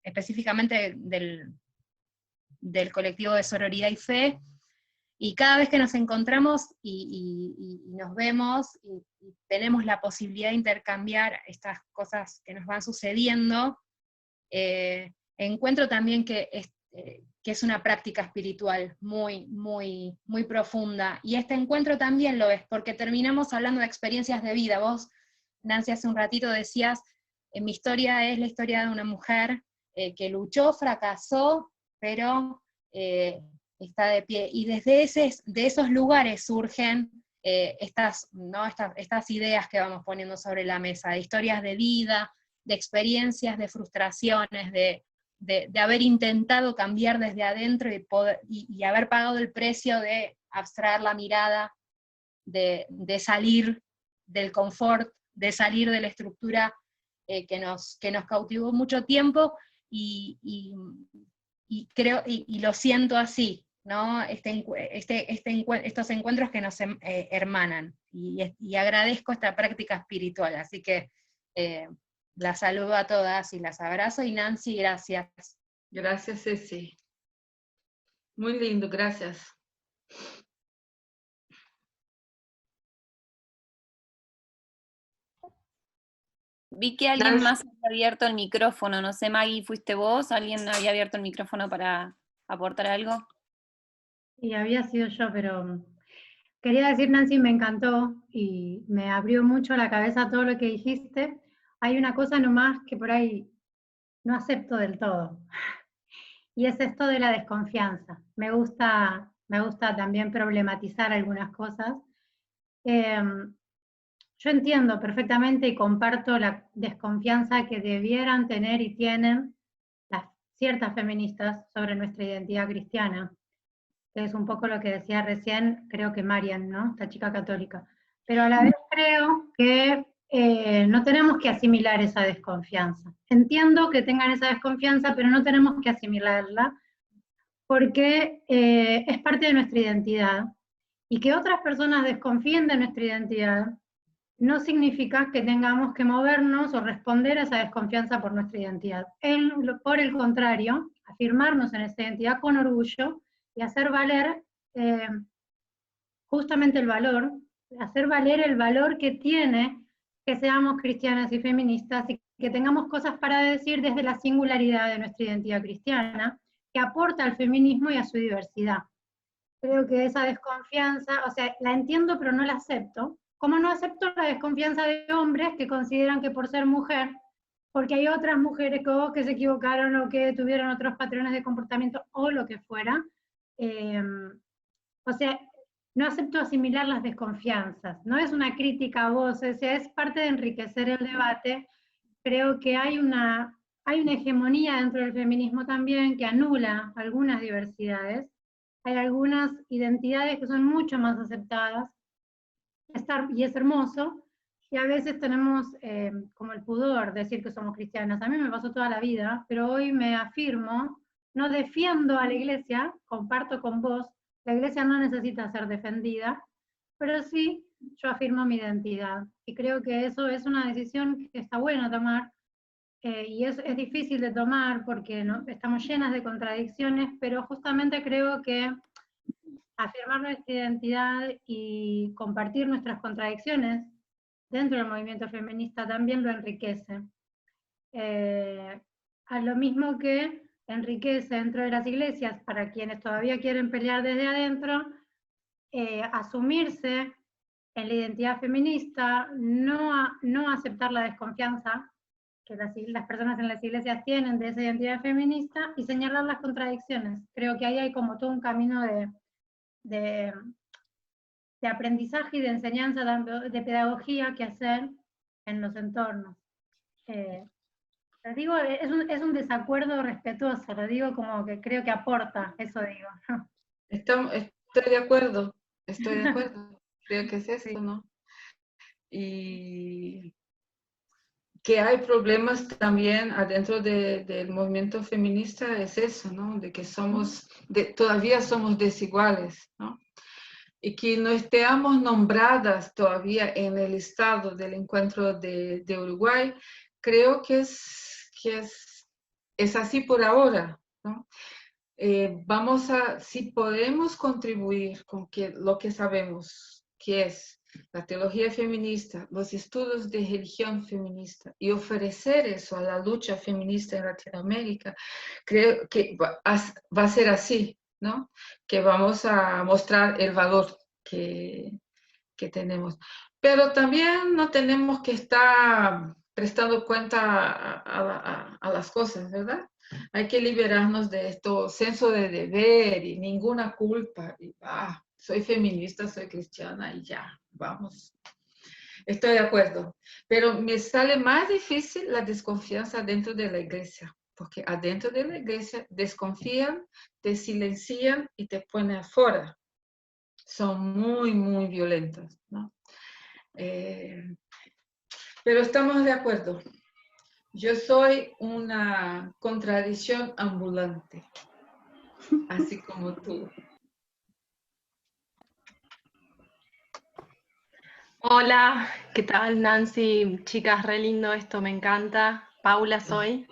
específicamente del colectivo de Sororidad y Fe, y cada vez que nos encontramos y nos vemos y tenemos la posibilidad de intercambiar estas cosas que nos van sucediendo, encuentro también que es una práctica espiritual muy, muy, muy profunda. Y este encuentro también lo es, porque terminamos hablando de experiencias de vida. Vos, Nancy, hace un ratito decías, mi historia es la historia de una mujer que luchó, fracasó, pero está de pie. Y desde de esos lugares surgen estas ideas que vamos poniendo sobre la mesa, de historias de vida, de experiencias, de frustraciones, de haber intentado cambiar desde adentro y haber pagado el precio de abstraer la mirada, de salir del confort, de salir de la estructura que nos cautivó mucho tiempo, y creo, y lo siento así, ¿no? Estos encuentros que nos hermanan, y agradezco esta práctica espiritual, así que las saludo a todas y las abrazo, y Nancy, gracias. Gracias, Ceci. Muy lindo, gracias. Vi que alguien más había abierto el micrófono, no sé, Maggie, ¿fuiste vos? ¿Alguien había abierto el micrófono para aportar algo? Sí, había sido yo, pero quería decir, Nancy, me encantó y me abrió mucho la cabeza todo lo que dijiste. Hay una cosa nomás que por ahí no acepto del todo, y es esto de la desconfianza. Me gusta también problematizar algunas cosas. Yo entiendo perfectamente y comparto la desconfianza que debieran tener y tienen ciertas feministas sobre nuestra identidad cristiana, que es un poco lo que decía recién, creo que Marian, ¿no? Esta chica católica. Pero a la vez creo que no tenemos que asimilar esa desconfianza. Entiendo que tengan esa desconfianza, pero no tenemos que asimilarla, porque es parte de nuestra identidad. Y que otras personas desconfíen de nuestra identidad no significa que tengamos que movernos o responder a esa desconfianza por nuestra identidad. Por el contrario, afirmarnos en esa identidad con orgullo y hacer valer justamente el valor, hacer valer el valor que tiene que seamos cristianas y feministas y que tengamos cosas para decir desde la singularidad de nuestra identidad cristiana, que aporta al feminismo y a su diversidad. Creo que esa desconfianza, o sea, la entiendo pero no la acepto, como no acepto la desconfianza de hombres que consideran que por ser mujer, porque hay otras mujeres que se equivocaron o que tuvieron otros patrones de comportamiento o lo que fuera, o sea, no acepto asimilar las desconfianzas, no es una crítica a vos, o sea, es parte de enriquecer el debate. Creo que hay una hegemonía dentro del feminismo también que anula algunas diversidades, hay algunas identidades que son mucho más aceptadas, y es hermoso, y a veces tenemos como el pudor de decir que somos cristianas. A mí me pasó toda la vida, pero hoy me afirmo, no defiendo a la iglesia, comparto con vos, la iglesia no necesita ser defendida, pero sí yo afirmo mi identidad, y creo que eso es una decisión que está bueno tomar, y es difícil de tomar porque estamos llenas de contradicciones, pero justamente creo que afirmar nuestra identidad y compartir nuestras contradicciones dentro del movimiento feminista también lo enriquece. a lo mismo que enriquece dentro de las iglesias, para quienes todavía quieren pelear desde adentro, asumirse en la identidad feminista, no aceptar la desconfianza que las personas en las iglesias tienen de esa identidad feminista y señalar las contradicciones. Creo que ahí hay como todo un camino de aprendizaje y de enseñanza, de pedagogía que hacer en los entornos. Les digo, es un desacuerdo respetuoso, lo digo como que creo que aporta, eso digo. Estoy de acuerdo, creo que es eso, Sí. ¿no? Y que hay problemas también adentro del movimiento feminista, es eso, ¿no? De que todavía somos desiguales, ¿no? Y que no estemos nombradas todavía en el estado del encuentro de Uruguay, creo que es así por ahora, ¿no? Si podemos contribuir con lo que sabemos, que es la teología feminista, los estudios de religión feminista, y ofrecer eso a la lucha feminista en Latinoamérica, creo que va a ser así, ¿no? Que vamos a mostrar el valor que tenemos. Pero también no tenemos que estar prestando cuenta a las cosas, ¿verdad? Hay que liberarnos de esto, senso de deber y ninguna culpa. Y, soy feminista, soy cristiana y ya, vamos. Estoy de acuerdo. Pero me sale más difícil la desconfianza dentro de la iglesia, porque adentro de la iglesia desconfían, te silencian y te ponen afuera. Son muy, muy violentas, ¿no? Pero estamos de acuerdo. Yo soy una contradicción ambulante, así como tú. Hola, ¿qué tal, Nancy? Chicas, re lindo esto, me encanta. Paula soy.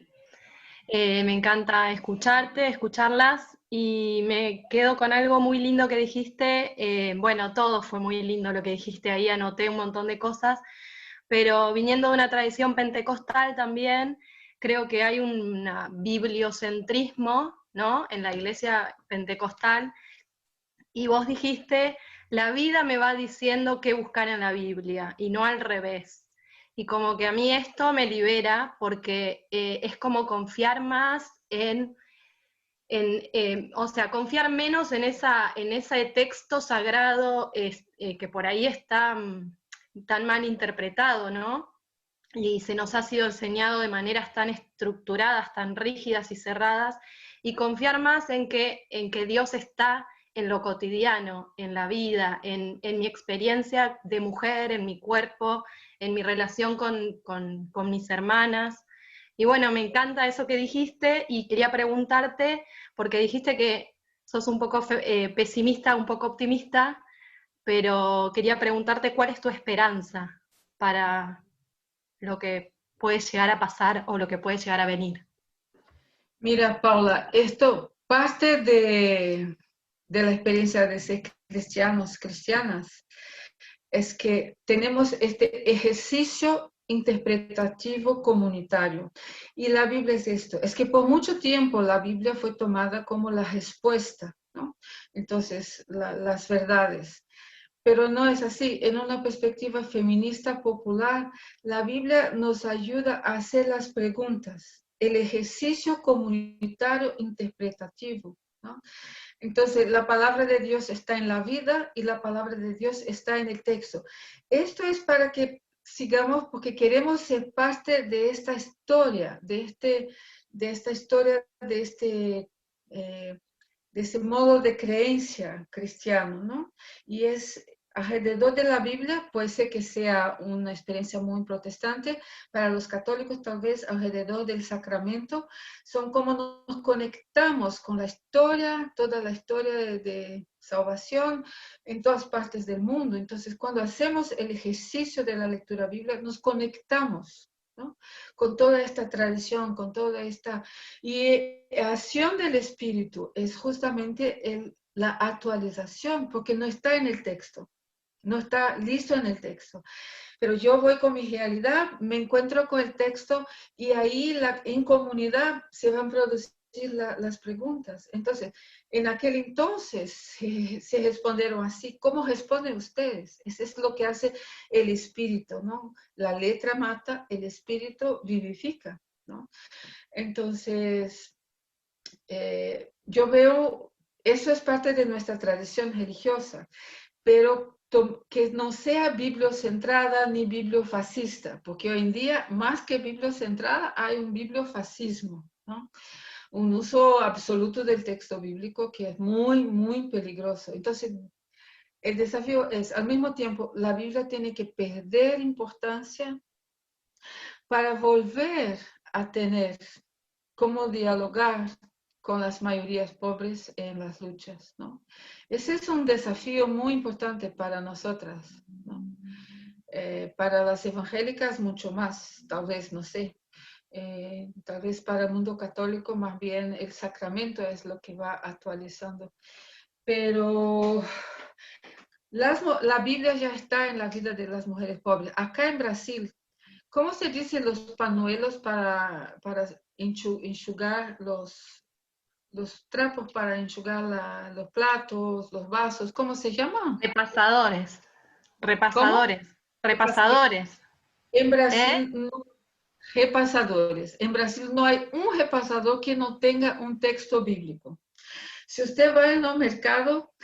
Me encanta escucharlas, y me quedo con algo muy lindo que dijiste. Bueno, todo fue muy lindo lo que dijiste ahí, anoté un montón de cosas, pero viniendo de una tradición pentecostal también, creo que hay un bibliocentrismo, ¿no?, en la iglesia pentecostal, y vos dijiste, la vida me va diciendo qué buscar en la Biblia, y no al revés. Y como que a mí esto me libera, porque es como confiar más o sea, confiar menos en ese texto sagrado que por ahí está tan mal interpretado, ¿no? Y se nos ha sido enseñado de maneras tan estructuradas, tan rígidas y cerradas, y confiar más en que Dios está en lo cotidiano, en la vida, en mi experiencia de mujer, en mi cuerpo, en mi relación con mis hermanas. Y bueno, me encanta eso que dijiste, y quería preguntarte, porque dijiste que sos un poco pesimista, un poco optimista, pero quería preguntarte cuál es tu esperanza para lo que puede llegar a pasar o lo que puede llegar a venir. Mira, Paula, esto parte de la experiencia de ser cristianas, es que tenemos este ejercicio interpretativo comunitario. Y la Biblia es esto, es que por mucho tiempo la Biblia fue tomada como la respuesta, ¿no? Entonces, las verdades. Pero no es así. En una perspectiva feminista popular, la Biblia nos ayuda a hacer las preguntas, el ejercicio comunitario interpretativo, ¿no? Entonces, la palabra de Dios está en la vida y la palabra de Dios está en el texto. Esto es para que sigamos, porque queremos ser parte de esta historia, de ese modo de creencia cristiano, ¿no? Y es alrededor de la Biblia, puede ser que sea una experiencia muy protestante, para los católicos tal vez alrededor del sacramento, son como nos conectamos con la historia, toda la historia de salvación en todas partes del mundo. Entonces, cuando hacemos el ejercicio de la lectura bíblica, nos conectamos, ¿no?, con toda esta tradición, con toda esta... Y la acción del Espíritu es justamente la actualización, porque no está en el texto, no está listo en el texto. pero yo voy con mi realidad, me encuentro con el texto y ahí en comunidad se van a producir las preguntas. Entonces, en aquel entonces se respondieron así. ¿Cómo responden ustedes? Eso es lo que hace el espíritu, ¿no? La letra mata, el espíritu vivifica, ¿no? Entonces, yo veo, eso es parte de nuestra tradición religiosa, pero que no sea bibliocentrada ni bibliofascista, porque hoy en día, más que bibliocentrada, hay un bibliofascismo, ¿no? Un uso absoluto del texto bíblico que es muy, muy peligroso. Entonces, el desafío es, al mismo tiempo, la Biblia tiene que perder importancia para volver a tener cómo dialogar con las mayorías pobres en las luchas, ¿no? Ese es un desafío muy importante para nosotras, ¿no? Para las evangélicas mucho más, tal vez, no sé. Tal vez para el mundo católico más bien el sacramento es lo que va actualizando. Pero la Biblia ya está en la vida de las mujeres pobres. Acá en Brasil, ¿cómo se dicen los pañuelos para enjugar los trapos, para enjugar los platos, los vasos? ¿Cómo se llama? Repasadores. Repasadores. ¿Cómo? Repasadores. En Brasil no. Repasadores. En Brasil no hay un repasador que no tenga un texto bíblico. Si usted va en un mercado,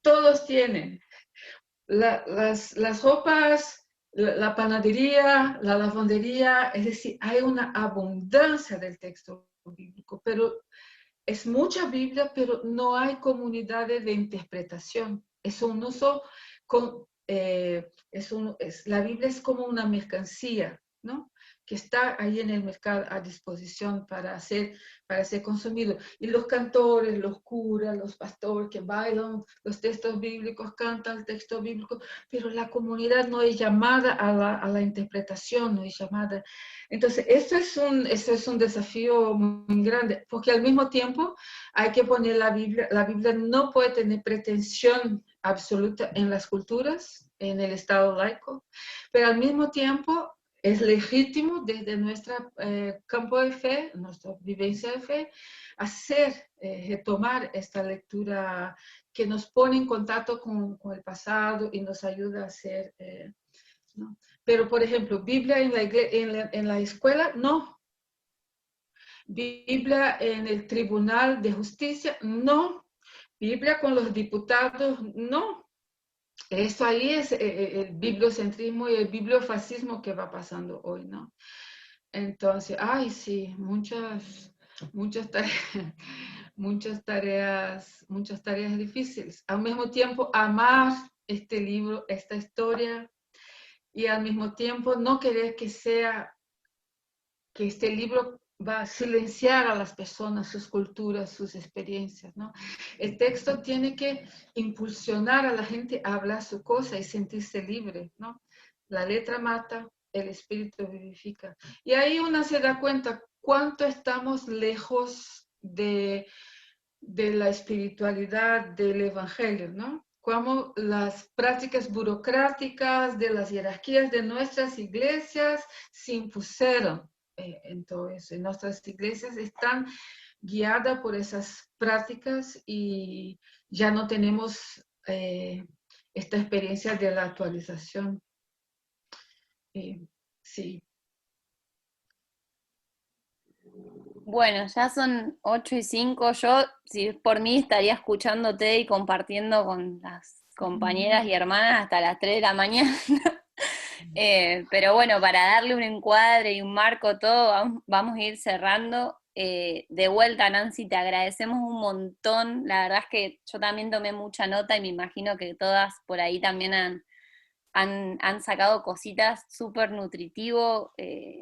todos tienen. Las ropas, la panadería, la lavandería, es decir, hay una abundancia del texto bíblico, pero es mucha Biblia, pero no hay comunidades de interpretación. Es un uso, la Biblia es como una mercancía, ¿no? Que está ahí en el mercado a disposición para ser consumido. Y los cantores, los curas, los pastores que bailan los textos bíblicos, cantan el texto bíblico, pero la comunidad no es llamada a la interpretación, no es llamada. Entonces, eso es un desafío muy grande, porque al mismo tiempo hay que poner la Biblia no puede tener pretensión absoluta en las culturas, en el Estado laico, pero al mismo tiempo es legítimo desde nuestro campo de fe, nuestra vivencia de fe, retomar esta lectura que nos pone en contacto con el pasado y nos ayuda a hacer, ¿no? Pero, por ejemplo, Biblia en la escuela, no. Biblia en el Tribunal de Justicia, no. Biblia con los diputados, no. Eso ahí es el bibliocentrismo y el bibliofascismo que va pasando hoy, ¿no? Entonces, ay, sí, muchas tareas difíciles. Al mismo tiempo, amar este libro, esta historia, y al mismo tiempo no querer que este libro va a silenciar a las personas, sus culturas, sus experiencias, ¿no? El texto tiene que impulsionar a la gente a hablar su cosa y sentirse libre, ¿no? La letra mata, el espíritu vivifica. Y ahí uno se da cuenta cuánto estamos lejos de la espiritualidad del evangelio, ¿no? Cómo las prácticas burocráticas de las jerarquías de nuestras iglesias se impusieron. Entonces, nuestras iglesias están guiadas por esas prácticas y ya no tenemos esta experiencia de la actualización. Sí. Bueno, ya son 8:05. Yo, si por mí, estaría escuchándote y compartiendo con las compañeras y hermanas hasta las 3 de la mañana. Pero bueno, para darle un encuadre y un marco todo, vamos a ir cerrando. De vuelta, Nancy, te agradecemos un montón. La verdad es que yo también tomé mucha nota y me imagino que todas por ahí también han sacado cositas súper nutritivo.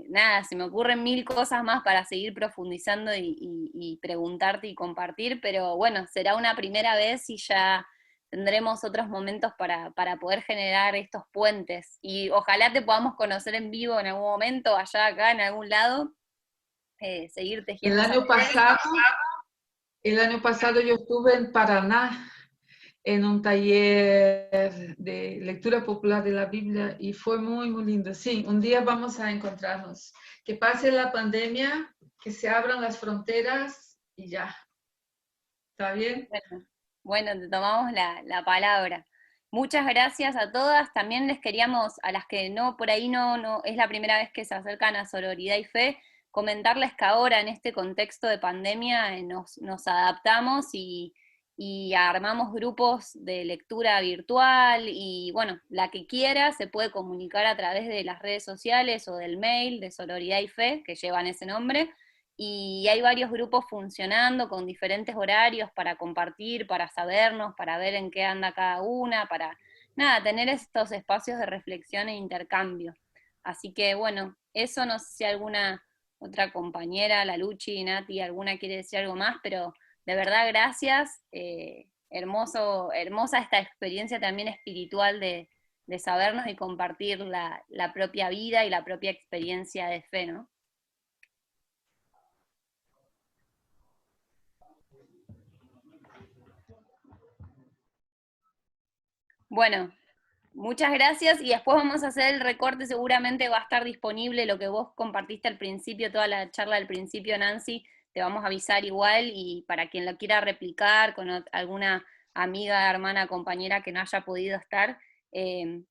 Nada, se me ocurren 1000 cosas más para seguir profundizando y preguntarte y compartir, pero bueno, será una primera vez y ya tendremos otros momentos para poder generar estos puentes. Y ojalá te podamos conocer en vivo en algún momento, allá, acá, en algún lado, seguir tejiendo. El año pasado yo estuve en Paraná, en un taller de lectura popular de la Biblia y fue muy, muy lindo. Sí, un día vamos a encontrarnos. Que pase la pandemia, que se abran las fronteras y ya. ¿Está bien? Bueno, te tomamos la palabra. Muchas gracias a todas. También les queríamos, a las que no, por ahí no es la primera vez que se acercan a Sororidad y Fe, comentarles que ahora en este contexto de pandemia nos adaptamos y armamos grupos de lectura virtual y bueno, la que quiera se puede comunicar a través de las redes sociales o del mail de Sororidad y Fe, que llevan ese nombre, y hay varios grupos funcionando con diferentes horarios para compartir, para sabernos, para ver en qué anda cada una, para nada, tener estos espacios de reflexión e intercambio. Así que bueno, eso no sé si alguna otra compañera, la Luchi, Nati, alguna quiere decir algo más, pero de verdad gracias, hermosa esta experiencia también espiritual de sabernos y compartir la propia vida y la propia experiencia de fe, ¿no? Bueno, muchas gracias y después vamos a hacer el recorte, seguramente va a estar disponible lo que vos compartiste al principio, toda la charla del principio, Nancy, te vamos a avisar igual y para quien lo quiera replicar con alguna amiga, hermana, compañera que no haya podido estar,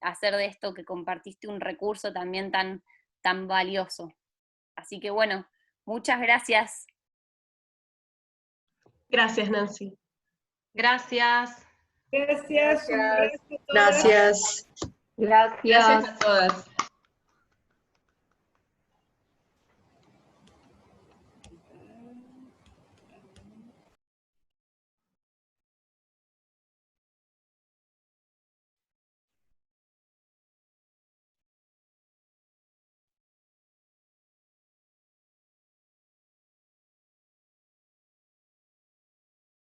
hacer de esto que compartiste un recurso también tan valioso. Así que bueno, muchas gracias. Gracias, Nancy. Gracias. Gracias. Gracias. Gracias a todas.